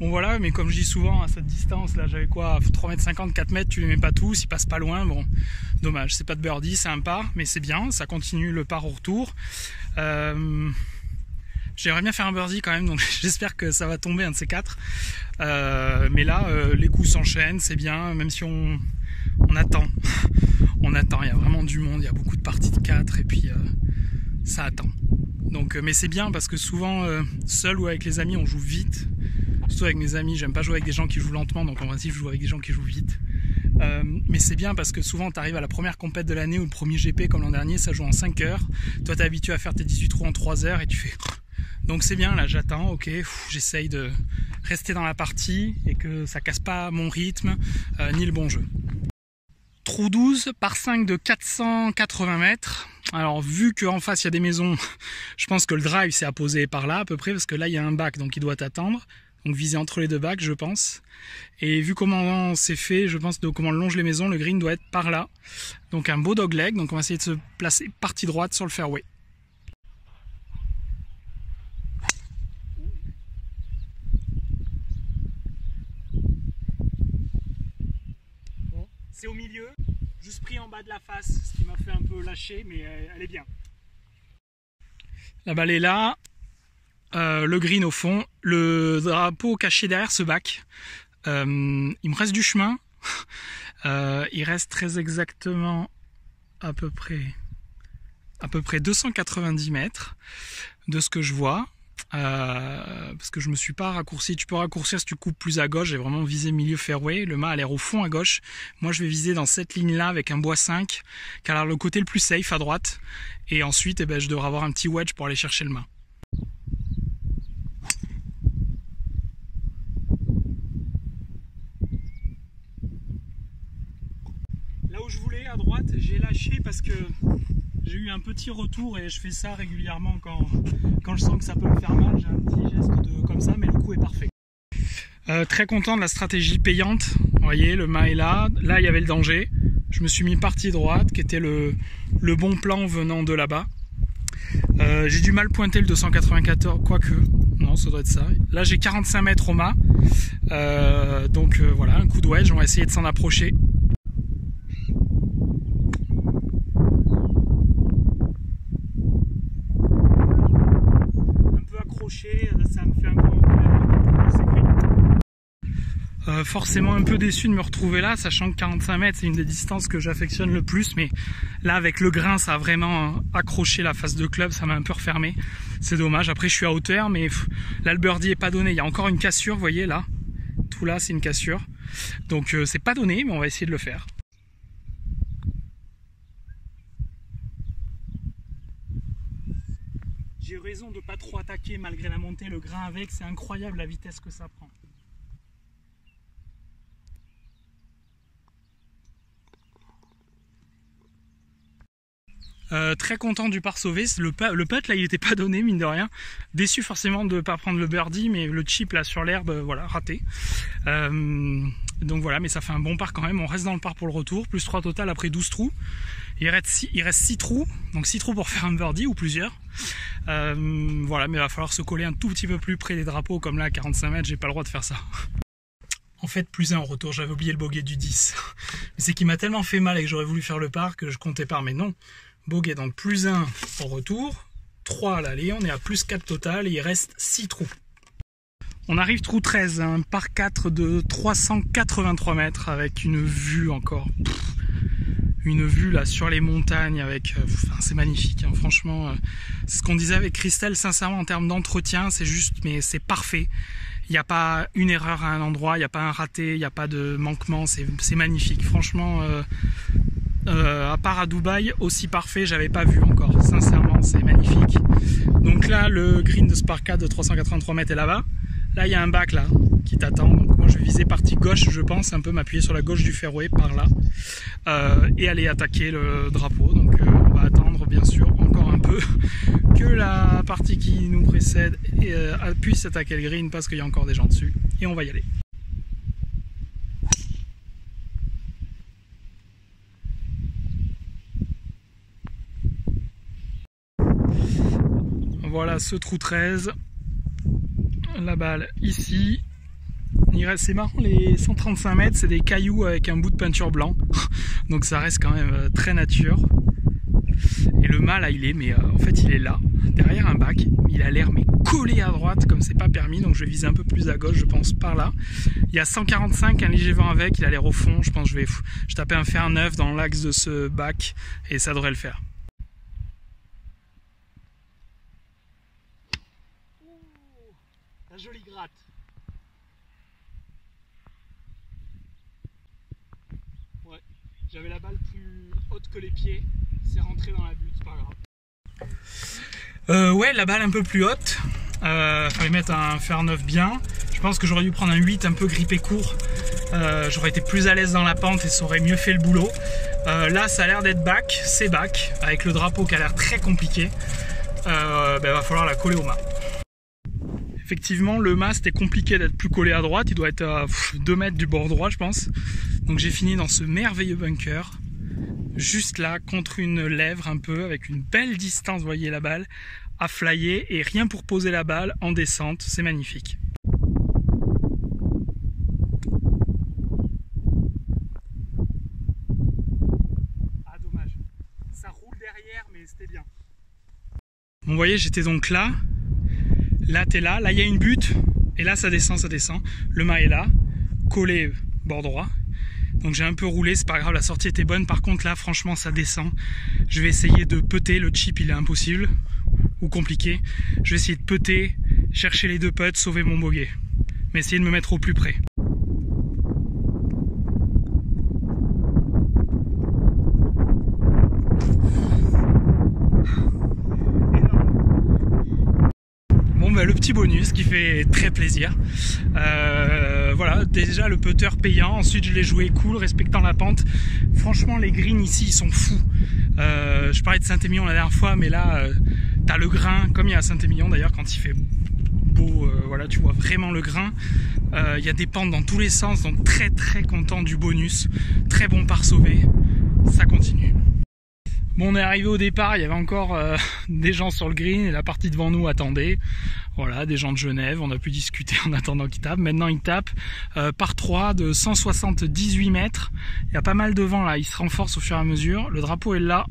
Bon voilà, mais comme je dis souvent à cette distance là, j'avais quoi, 3,50 m, 4 mètres, tu les mets pas tous, ils passent pas loin, bon, dommage, c'est pas de birdie, c'est un par, mais c'est bien, ça continue le par au retour. J'aimerais bien faire un birdie quand même, donc j'espère que ça va tomber un de ces 4. Mais là, les coups s'enchaînent, c'est bien, même si on attend. On attend, il y a vraiment du monde, il y a beaucoup de parties de 4 et puis ça attend. Donc, mais c'est bien parce que souvent, seul ou avec les amis, on joue vite. Surtout avec mes amis, j'aime pas jouer avec des gens qui jouent lentement, donc en principe je joue avec des gens qui jouent vite. Mais c'est bien parce que souvent tu arrives à la première compète de l'année ou le premier GP comme l'an dernier, ça joue en 5 heures. Toi t'es habitué à faire tes 18 trous en 3 heures et tu fais... Donc c'est bien, là j'attends, ok, j'essaye de rester dans la partie et que ça casse pas mon rythme ni le bon jeu. Trou 12 par 5 de 480 mètres. Alors vu qu'en face il y a des maisons, je pense que le drive c'est à poser par là à peu près, parce que là il y a un bac donc il doit t'attendre. Donc viser entre les deux bacs je pense. Et vu comment c'est fait, je pense de comment on longe les maisons, le green doit être par là. Donc un beau dogleg, donc on va essayer de se placer partie droite sur le fairway. Bon, c'est au milieu, juste pris en bas de la face, ce qui m'a fait un peu lâcher, mais elle est bien. La balle est là. Le green au fond, le drapeau caché derrière ce bac. Il me reste du chemin. Il reste très exactement à peu près 290 mètres de ce que je vois. Parce que je me suis pas raccourci. Tu peux raccourcir si tu coupes plus à gauche. J'ai vraiment visé milieu fairway. Le mât a l'air au fond à gauche. Moi je vais viser dans cette ligne là avec un bois 5 qui a l'air le côté le plus safe à droite. Et ensuite je devrais avoir un petit wedge pour aller chercher le mât. Là où je voulais, à droite, j'ai lâché parce que j'ai eu un petit retour et je fais ça régulièrement quand je sens que ça peut me faire mal. J'ai un petit geste comme ça, mais le coup est parfait. Très content de la stratégie payante. Vous voyez, le mât est là. Là, il y avait le danger. Je me suis mis partie droite, qui était le bon plan venant de là-bas. J'ai du mal pointer le 294, quoique, non, ça doit être ça. Là, j'ai 45 mètres au mât. Donc voilà, un coup de wedge, on va essayer de s'en approcher. Un peu accroché, ça me fait un peu forcément un peu déçu de me retrouver là, sachant que 45 mètres c'est une des distances que j'affectionne le plus, mais là avec le grain ça a vraiment accroché la face de club, ça m'a un peu refermé, c'est dommage. Après je suis à hauteur, mais là le birdie est pas donné, il y a encore une cassure, vous voyez là, tout là c'est une cassure, donc c'est pas donné, mais on va essayer de le faire. J'ai eu raison de pas trop attaquer malgré la montée, le grain avec, c'est incroyable la vitesse que ça prend. Très content du par sauvé, le putt là il était pas donné mine de rien, déçu forcément de ne pas prendre le birdie, mais le chip là sur l'herbe, voilà, raté. Donc voilà, mais ça fait un bon par quand même, on reste dans le par pour le retour, plus 3 total après 12 trous. Il reste 6 trous, donc 6 trous pour faire un birdie ou plusieurs. Voilà, mais il va falloir se coller un tout petit peu plus près des drapeaux, comme là à 45 mètres, j'ai pas le droit de faire ça. En fait, plus 1 au retour, j'avais oublié le bogey du 10. Mais c'est qu'il m'a tellement fait mal et que j'aurais voulu faire le par que je comptais par, mais non. Bogey, donc plus 1 au retour, 3 à l'aller, on est à plus 4 total et il reste 6 trous. On arrive trou 13, un par 4 de 383 mètres avec une vue encore. Une vue là sur les montagnes avec, c'est magnifique, hein, franchement. C'est ce qu'on disait avec Christelle, sincèrement en termes d'entretien, c'est juste, mais c'est parfait. Il n'y a pas une erreur à un endroit, il n'y a pas un raté, il n'y a pas de manquement, c'est magnifique. Franchement, à part à Dubaï, aussi parfait, j'avais pas vu encore. Sincèrement, c'est magnifique. Donc là, le green de ce par 4 de 383 mètres est là-bas. Là, il y a un bac là qui t'attend. Donc moi, je vais viser partie gauche, je pense, un peu m'appuyer sur la gauche du fairway par là et aller attaquer le drapeau. Donc on va attendre, bien sûr, encore un peu que la partie qui nous précède puisse attaquer le green parce qu'il y a encore des gens dessus. Et on va y aller. Voilà ce trou 13. La balle ici. C'est marrant, les 135 mètres, c'est des cailloux avec un bout de peinture blanc. Donc ça reste quand même très nature. Et le mât là, il est, mais en fait il est là, derrière un bac. Il a l'air mais collé à droite comme c'est pas permis. Donc je vais viser un peu plus à gauche, je pense, par là. Il y a 145, un léger vent avec, il a l'air au fond. Je pense que je taper un fer 9 dans l'axe de ce bac et ça devrait le faire. La jolie gratte. Ouais, j'avais la balle plus haute que les pieds, c'est rentré dans la butte, c'est pas grave. Ouais, la balle un peu plus haute, fallait mettre un fer 9 bien. Je pense que j'aurais dû prendre un 8 un peu grippé court, j'aurais été plus à l'aise dans la pente et ça aurait mieux fait le boulot. Là ça a l'air d'être back, c'est back, avec le drapeau qui a l'air très compliqué. Va falloir la coller au mât. Effectivement, le mât c'était compliqué d'être plus collé à droite, il doit être à 2 mètres du bord droit je pense. Donc j'ai fini dans ce merveilleux bunker, juste là, contre une lèvre un peu, avec une belle distance, vous voyez la balle, à flyer, et rien pour poser la balle en descente, c'est magnifique. Ah dommage, ça roule derrière mais c'était bien. Bon, vous voyez, j'étais donc là. Là t'es là, il y a une butte, et là ça descend, le mât est là, collé bord droit, donc j'ai un peu roulé, c'est pas grave, la sortie était bonne, par contre là franchement ça descend, je vais essayer de putter, le chip il est impossible, ou compliqué, je vais essayer de putter, chercher les 2 putts, sauver mon bogey, mais essayer de me mettre au plus près. Le petit bonus qui fait très plaisir. Voilà, déjà le putter payant, ensuite je l'ai joué cool, respectant la pente. Franchement les greens ici ils sont fous. Je parlais de Saint-Émilion la dernière fois, mais là t'as le grain, comme il y a à Saint-Émilion d'ailleurs quand il fait beau, voilà, tu vois vraiment le grain. Il y a des pentes dans tous les sens, donc très content du bonus, très bon par sauvé, ça continue. Bon, on est arrivé au départ, il y avait encore des gens sur le green et la partie devant nous attendait. Voilà, des gens de Genève, on a pu discuter en attendant qu'ils tapent. Maintenant ils tapent par 3 de 178 mètres. Il y a pas mal de vent là, il se renforce au fur et à mesure. Le drapeau est là.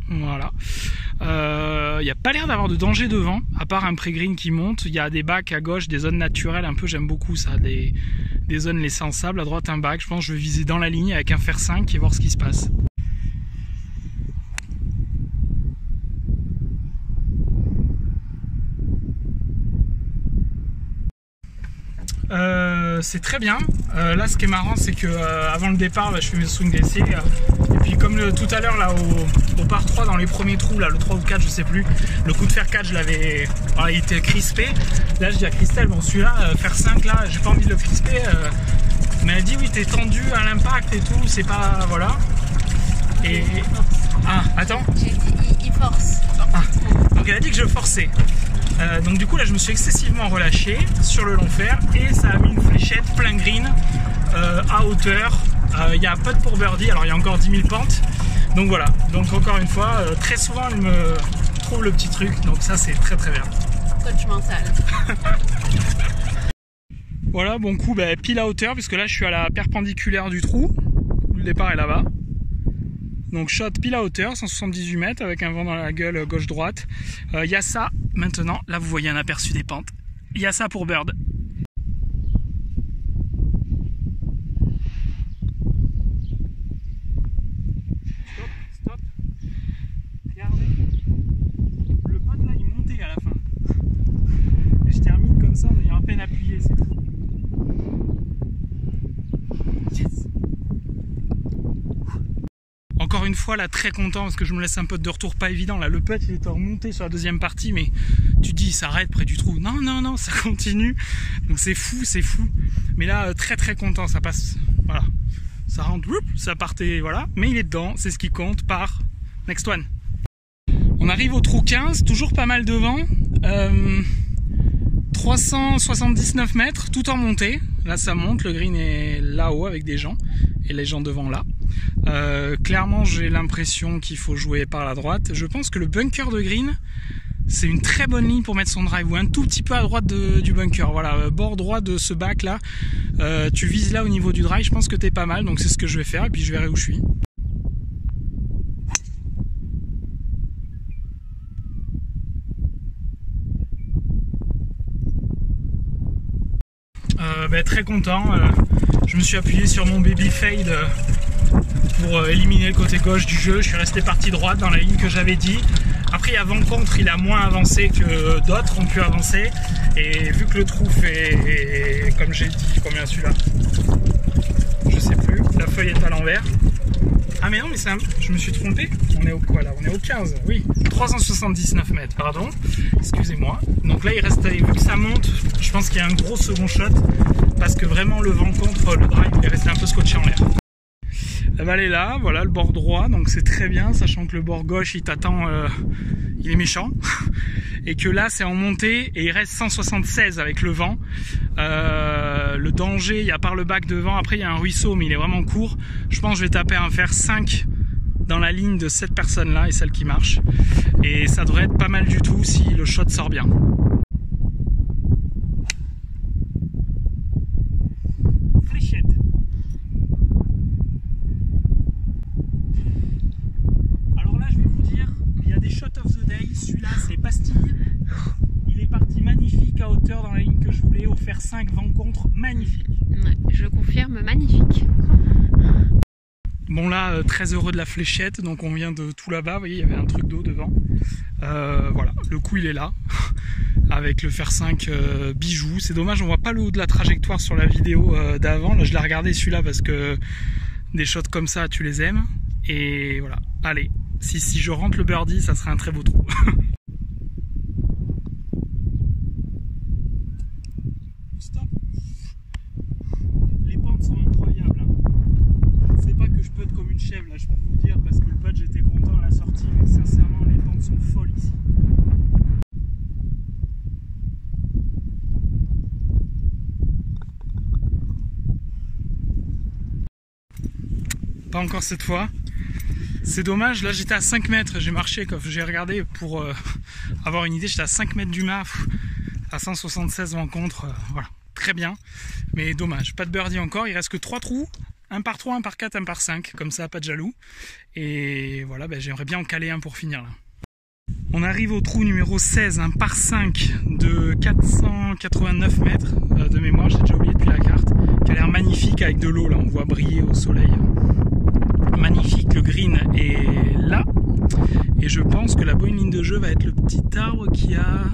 Voilà. Il n'y a pas l'air d'avoir de danger devant, à part un pré-green qui monte. Il y a des bacs à gauche, des zones naturelles, un peu, j'aime beaucoup ça, des zones laissées en sable. À droite un bac, je pense que je vais viser dans la ligne avec un fer 5 et voir ce qui se passe. C'est très bien. Là, ce qui est marrant, c'est que avant le départ, là, je fais mes swings d'essai. Et puis, comme tout à l'heure, là, au par 3, dans les premiers trous, là, le 3 ou 4, je sais plus, le coup de fer 4, je l'avais. Il était crispé. Là, je dis à Christelle, bon, celui-là, fer 5, là, j'ai pas envie de le crisper. Mais elle dit, oui, t'es tendu à l'impact et tout, c'est pas. Voilà. Et. Ah, attends. J'ai dit, il force. Ah, donc, elle a dit que je forçais. Donc du coup là je me suis excessivement relâché sur le long fer et ça a mis une fléchette plein green à hauteur. Il y a un putt pour birdie, alors il y a encore 10 000 pentes. Donc voilà, donc encore une fois, très souvent elle me trouve le petit truc, donc ça c'est très très bien. Coach mental. Voilà, bon coup pile à hauteur puisque là je suis à la perpendiculaire du trou, le départ est là-bas. Donc shot pile à hauteur, 178 mètres avec un vent dans la gueule gauche-droite. Il y a ça maintenant, là vous voyez un aperçu des pentes. Il y a ça pour bird. Stop. Regardez. Le pote là il montait à la fin. Et je termine comme ça en ayant à peine appuyé, c'est tout. Yes. Encore une fois là très content parce que je me laisse un putt de retour pas évident là, le putt il était remonté sur la deuxième partie mais tu te dis il s'arrête près du trou, non ça continue, donc c'est fou, mais là très très content, ça passe, voilà, ça rentre, ça partait, voilà, mais il est dedans, c'est ce qui compte. Par next one. On arrive au trou 15, toujours pas mal de vent, 379 mètres tout en montée, là ça monte, le green est là-haut avec des gens et les gens devant là. Clairement j'ai l'impression qu'il faut jouer par la droite. Je pense que le bunker de green c'est une très bonne ligne pour mettre son drive, ou un tout petit peu à droite du bunker, voilà, bord droit de ce bac là, tu vises là au niveau du drive, je pense que t'es pas mal, donc c'est ce que je vais faire et puis je verrai où je suis. Très content, je me suis appuyé sur mon baby fade pour éliminer le côté gauche du jeu. Je suis resté partie droite dans la ligne que j'avais dit. Après il y a vent contre, il a moins avancé que d'autres ont pu avancer, et vu que le trou fait, comme j'ai dit, combien celui-là, je sais plus, la feuille est à l'envers. Ah mais non, mais je me suis trompé, on est au quoi là? On est au 15, oui, 379 mètres, pardon, excusez-moi. Donc là il reste, vu que ça monte, je pense qu'il y a un gros second shot, parce que vraiment le vent contre, le drive il est resté un peu scotché en l'air. La balle est là, voilà le bord droit, donc c'est très bien, sachant que le bord gauche il t'attend, il est méchant, et que là c'est en montée et il reste 176 avec le vent. Le danger, il y a par le bac devant, après il y a un ruisseau mais il est vraiment court. Je pense que je vais taper un fer 5 dans la ligne de cette personne là et celle qui marche, et ça devrait être pas mal du tout si le shot sort bien. Fléchette. Shot of the day, celui-là c'est pastille, il est parti magnifique à hauteur dans la ligne que je voulais, au fer 5 vent contre, magnifique. Ouais, je confirme, magnifique. Bon là, très heureux de la fléchette, donc on vient de tout là-bas, vous voyez il y avait un truc d'eau devant. Voilà, le coup il est là, avec le fer 5 bijou. C'est dommage, on voit pas le haut de la trajectoire sur la vidéo d'avant, là je l'ai regardé celui-là parce que des shots comme ça tu les aimes, et voilà, allez. Si je rentre le birdie, ça serait un très beau trou. Stop. Les pentes sont incroyables. C'est pas que je putte comme une chèvre, là, je peux vous dire, parce que le putt, j'étais content à la sortie, mais sincèrement, les pentes sont folles ici. Pas encore cette fois. C'est dommage, là j'étais à 5 mètres, j'ai marché, j'ai regardé pour avoir une idée, j'étais à 5 mètres du mât, à 176 rencontres, voilà, très bien. Mais dommage, pas de birdie encore, il reste que 3 trous, un par 3, un par 4, un par 5, comme ça, pas de jaloux. Et voilà, j'aimerais bien en caler un pour finir là. On arrive au trou numéro 16, un par 5 de 489 mètres de mémoire, j'ai déjà oublié depuis la carte, qui a l'air magnifique avec de l'eau, là on voit briller au soleil. Magnifique, le green est là, et je pense que la bonne ligne de jeu va être le petit arbre qui a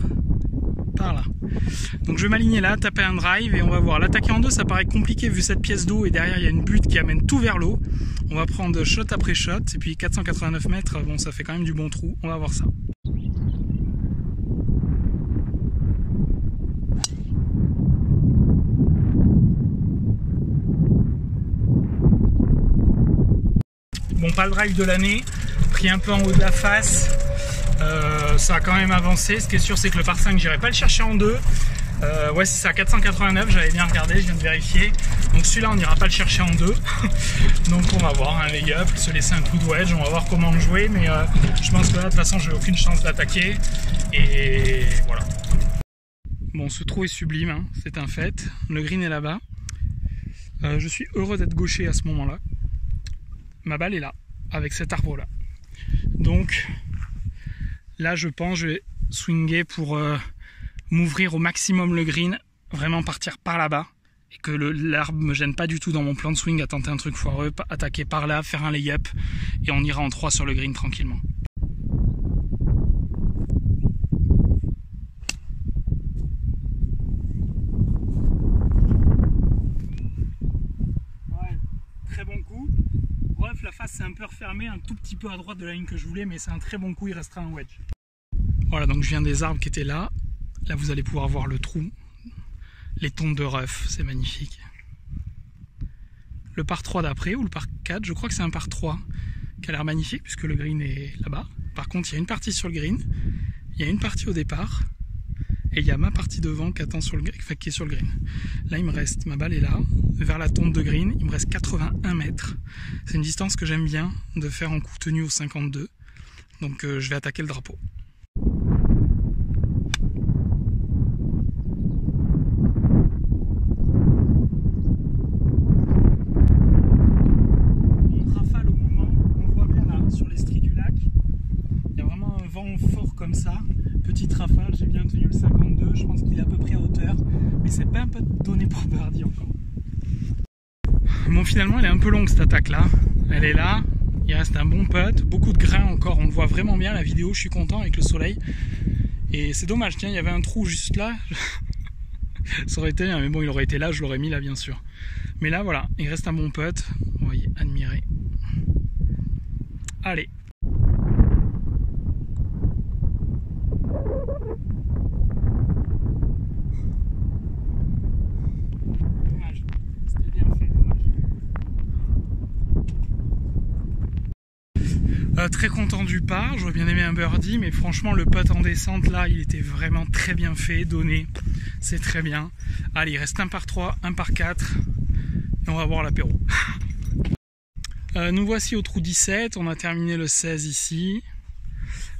par là. Donc je vais m'aligner là, taper un drive et on va voir. L'attaquer en deux, ça paraît compliqué vu cette pièce d'eau et derrière il y a une butte qui amène tout vers l'eau. On va prendre shot après shot et puis 489 mètres, bon ça fait quand même du bon trou, on va voir ça. Bon, pas le drive de l'année, pris un peu en haut de la face, ça a quand même avancé. Ce qui est sûr, c'est que le par 5, j'irai pas le chercher en deux. Ouais, c'est ça, 489, j'avais bien regardé, je viens de vérifier. Donc celui-là, on n'ira pas le chercher en deux. Donc on va voir un lay-up, se laisser un coup de wedge, on va voir comment le jouer. Mais je pense que là, de toute façon, j'ai aucune chance d'attaquer. Et voilà. Bon, ce trou est sublime, hein, c'est un fait. Le green est là-bas. Je suis heureux d'être gaucher à ce moment-là. Ma balle est là, avec cet arbre là. Donc là je pense je vais swinguer pour m'ouvrir au maximum le green, vraiment partir par là-bas et que l'arbre me gêne pas du tout dans mon plan de swing à tenter un truc foireux, attaquer par là, faire un lay-up et on ira en 3 sur le green tranquillement. Ouais, très bon coup. Bref, la face s'est un peu refermée, un tout petit peu à droite de la ligne que je voulais, mais c'est un très bon coup, il restera un wedge. Voilà, donc je viens des arbres qui étaient là. Là, vous allez pouvoir voir le trou, les tons de rough, c'est magnifique. Le par 3 d'après, ou le par 4, je crois que c'est un par 3, qui a l'air magnifique, puisque le green est là-bas. Par contre, il y a une partie sur le green, il y a une partie au départ, et il y a ma partie devant qui attend sur le, qui est sur le green. Là, il me reste, ma balle est là, vers la tonte de green, il me reste 81 mètres. C'est une distance que j'aime bien de faire en coup tenu au 52. Donc je vais attaquer le drapeau. On rafale au moment, on voit bien là, sur les stries du lac. Il y a vraiment un vent fort comme ça. Petite rafale, j'ai bien tenu le 52, je pense qu'il est à peu près à hauteur. Mais c'est pas un peu donné pour birdie encore. Bon, finalement, elle est un peu longue cette attaque là. Elle est là, il reste un bon putt, beaucoup de grains encore, on le voit vraiment bien la vidéo, je suis content avec le soleil. Et c'est dommage, tiens, il y avait un trou juste là. Ça aurait été, mais bon, il aurait été là, je l'aurais mis là bien sûr. Mais là, voilà, il reste un bon putt, vous voyez, admirez. Allez. Très content du par, j'aurais bien aimé un birdie, mais franchement le putt en descente là, il était vraiment très bien fait, donné, c'est très bien. Allez, il reste un par 3, un par 4, et on va voir l'apéro. Nous voici au trou 17, on a terminé le 16 ici,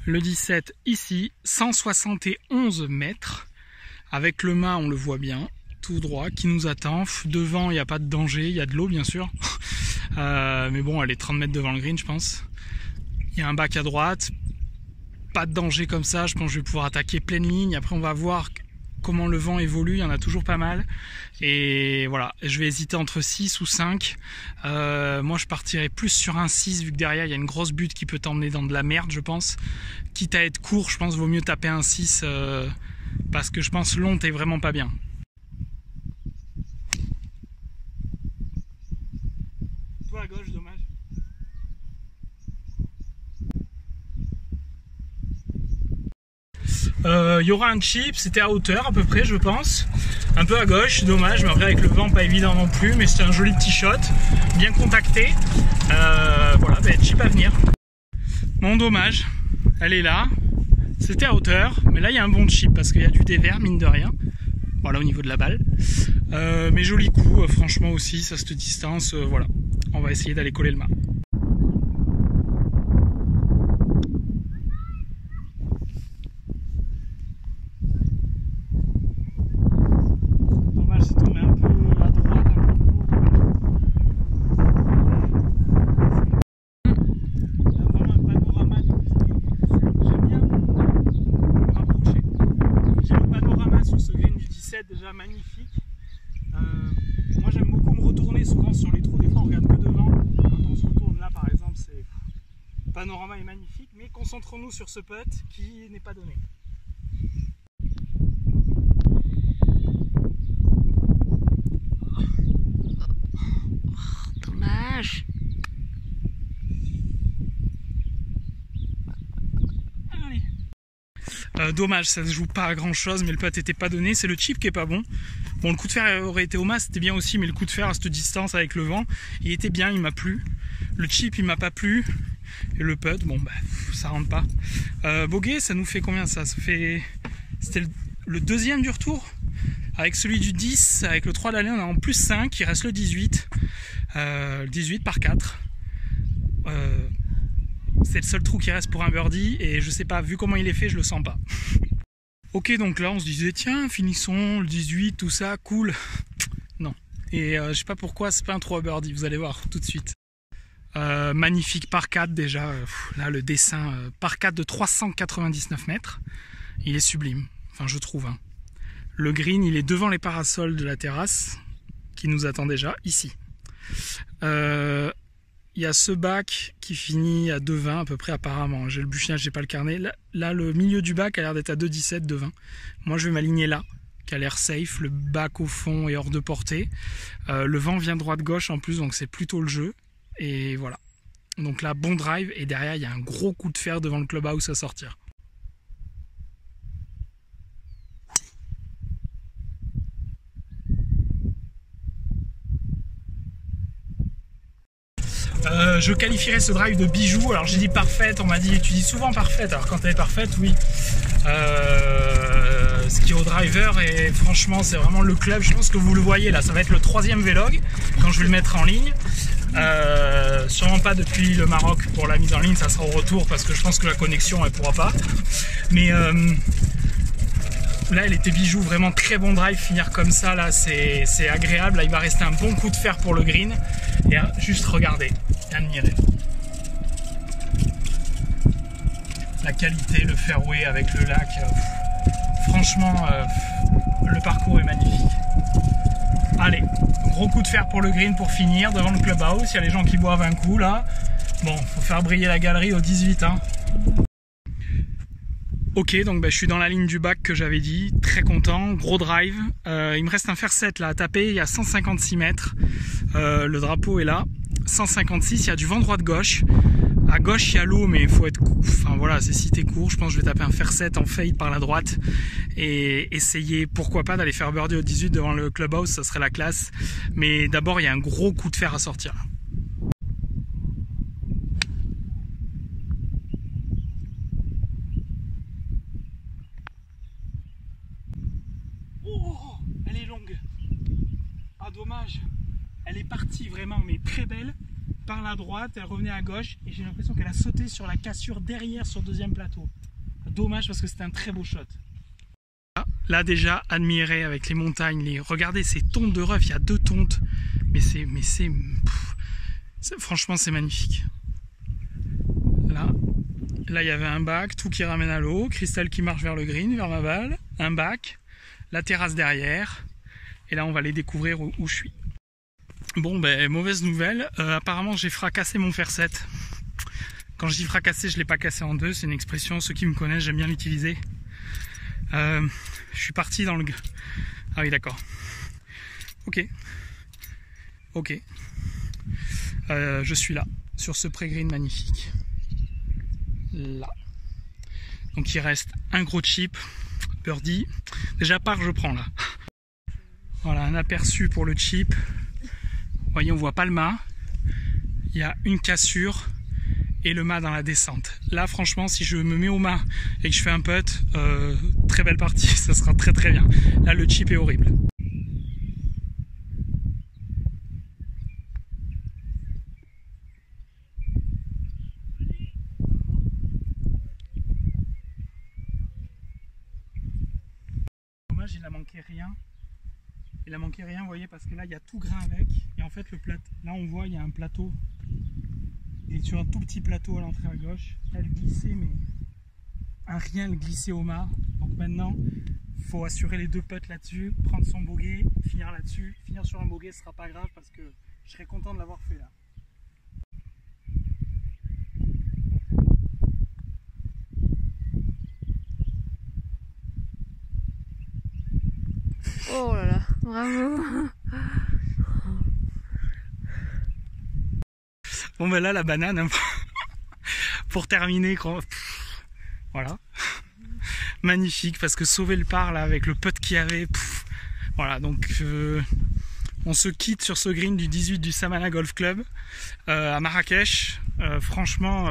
le 17 ici, 171 mètres, avec le mât on le voit bien, tout droit, qui nous attend, devant il n'y a pas de danger, il y a de l'eau bien sûr, mais bon elle est 30 mètres devant le green je pense. Il y a un bac à droite, pas de danger comme ça, je pense que je vais pouvoir attaquer pleine ligne. Après on va voir comment le vent évolue, il y en a toujours pas mal. Et voilà, je vais hésiter entre 6 ou 5. Moi je partirai plus sur un 6 vu que derrière il y a une grosse butte qui peut t'emmener dans de la merde je pense. Quitte à être court, je pense qu'il vaut mieux taper un 6 parce que je pense long t'es vraiment pas bien. Toi à gauche, dommage. Il y aura un chip, c'était à hauteur à peu près je pense, un peu à gauche, dommage, mais après avec le vent pas évident non plus, mais c'était un joli petit shot, bien contacté, voilà, chip à venir. Bon dommage, elle est là, c'était à hauteur, mais là il y a un bon chip parce qu'il y a du dévers mine de rien, voilà au niveau de la balle, mais joli coup, franchement aussi, ça cette distance, voilà, on va essayer d'aller coller le mât. magnifique. Moi j'aime beaucoup me retourner souvent sur les trous, des fois on regarde que devant. Quand on se retourne là par exemple, c'est le panorama est magnifique, mais concentrons-nous sur ce putt qui n'est pas donné. Dommage. Dommage, ça se joue pas à grand chose, mais le putt était pas donné. C'est le chip qui est pas bon. Bon, le coup de fer aurait été au mas, c'était bien aussi, mais le coup de fer à cette distance avec le vent, il était bien, il m'a plu. Le chip, il m'a pas plu. Et le putt, bon, bah, ça rentre pas. Bogey, ça nous fait combien ça? Ça fait. C'était le deuxième du retour. Avec celui du 10, avec le 3 d'aller, on est en plus 5, il reste le 18. 18 par 4. C'est le seul trou qui reste pour un birdie et je sais pas, vu comment il est fait, je le sens pas. Ok, donc là on se disait tiens, finissons le 18, tout ça, cool. Non. Et je sais pas pourquoi, c'est pas un trou à birdie, vous allez voir tout de suite. Magnifique par 4 déjà, là le dessin par 4 de 399 mètres, il est sublime, enfin je trouve. Hein. Le green, il est devant les parasols de la terrasse qui nous attend déjà ici. Il y a ce bac qui finit à 2,20 à peu près apparemment. J'ai le buchinage, j'ai pas le carnet. Là, le milieu du bac a l'air d'être à 2,17, 2,20. Moi, je vais m'aligner là, qui a l'air safe. Le bac au fond est hors de portée. Le vent vient droite-gauche en plus, donc c'est plutôt le jeu. Et voilà. Donc là, bon drive. Et derrière, il y a un gros coup de fer devant le clubhouse à sortir. Je qualifierais ce drive de bijou. Alors j'ai dit parfaite, on m'a dit tu dis souvent parfaite. Alors quand elle est parfaite, oui. Ce qui est au driver et franchement c'est vraiment le club. Je pense que vous le voyez là, ça va être le 3e vlog quand je vais le mettre en ligne. Sûrement pas depuis le Maroc pour la mise en ligne, ça sera au retour parce que je pense que la connexion elle pourra pas. Mais là elle était bijou, vraiment très bon drive, finir comme ça là c'est agréable. Là il va rester un bon coup de fer pour le green. Et juste regardez, admirez. La qualité, le fairway avec le lac. Franchement, le parcours est magnifique. Allez, gros coup de fer pour le green pour finir devant le clubhouse. Il y a les gens qui boivent un coup là. Bon, faut faire briller la galerie au 18. Hein. Ok, donc je suis dans la ligne du bac que j'avais dit, très content, gros drive. Il me reste un fer 7 là à taper, il y a 156 mètres. Le drapeau est là, 156, il y a du vent droite-gauche. À gauche il y a l'eau, mais il faut être court. Enfin voilà, c'est si t'es court, je pense que je vais taper un fer 7 en fade par la droite. Et essayer, pourquoi pas, d'aller faire birdie au 18 devant le clubhouse, ça serait la classe. Mais d'abord il y a un gros coup de fer à sortir. Elle est longue. Ah dommage. Elle est partie vraiment mais très belle par la droite, elle revenait à gauche et j'ai l'impression qu'elle a sauté sur la cassure derrière sur le deuxième plateau. Dommage parce que c'était un très beau shot. Là déjà admiré avec les montagnes, regardez ces tontes de rough, il y a 2 tontes. Mais franchement c'est magnifique. Là il y avait un bac, tout qui ramène à l'eau, cristal qui marche vers le green, vers ma balle, un bac. La terrasse derrière, et là on va aller découvrir où je suis. Bon mauvaise nouvelle, apparemment j'ai fracassé mon fer 7. Quand je dis fracassé, je ne l'ai pas cassé en deux, c'est une expression, ceux qui me connaissent, j'aime bien l'utiliser. Je suis parti dans le... Ah oui d'accord. Ok. Je suis là, sur ce pré-green magnifique. Là. Donc il reste un gros chip. Birdie. Déjà par je prends là. Voilà un aperçu pour le chip. Vous voyez on voit pas le mât. Il y a une cassure et le mât dans la descente. Là franchement si je me mets au mât et que je fais un putt, très belle partie, ça sera très très bien. Là le chip est horrible. Il a manqué rien. Il a manqué rien, vous voyez, parce que là il y a tout grain avec. Et en fait le plat, là on voit il y a un plateau. Il est sur un tout petit plateau à l'entrée à gauche. Là elle glissait mais un rien le glisser au mât. Donc maintenant, il faut assurer les 2 putts là-dessus, prendre son bogey, finir là-dessus. Finir sur un bogey, ce sera pas grave parce que je serais content de l'avoir fait là. Oh là là, bravo. Bon ben là la banane hein, pour terminer, voilà, magnifique parce que sauver le par là avec le putt qu'il y avait, voilà donc on se quitte sur ce green du 18 du Samana Golf Club à Marrakech. Franchement,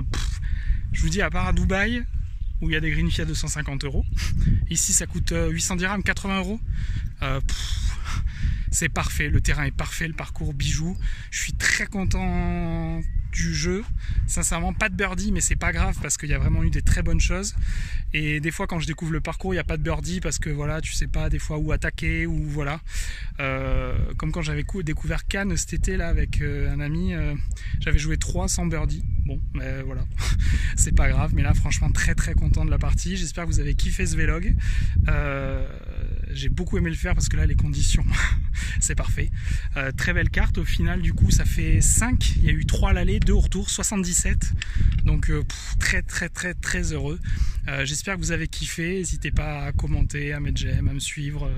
je vous dis, à part à Dubaï où il y a des greens à 250 €, ici ça coûte 800 dirhams, 80 €. C'est parfait, le terrain est parfait, le parcours bijou. Je suis très content du jeu. Sincèrement, pas de birdie, mais c'est pas grave parce qu'il y a vraiment eu des très bonnes choses. Et des fois, quand je découvre le parcours, il n'y a pas de birdie parce que voilà, tu sais pas des fois où attaquer ou voilà. Comme quand j'avais découvert Cannes cet été là avec un ami, j'avais joué 3 sans birdie. Bon, mais voilà, c'est pas grave. Mais là, franchement, très très content de la partie. J'espère que vous avez kiffé ce vlog. J'ai beaucoup aimé le faire parce que là, les conditions, c'est parfait. Très belle carte. Au final, du coup, ça fait 5. Il y a eu 3 à l'aller, 2 au retour, 77. Donc, très très très très heureux. J'espère que vous avez kiffé. N'hésitez pas à commenter, à mettre j'aime, à me suivre.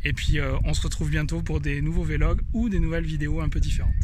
Et puis, on se retrouve bientôt pour des nouveaux vlogs ou des nouvelles vidéos un peu différentes.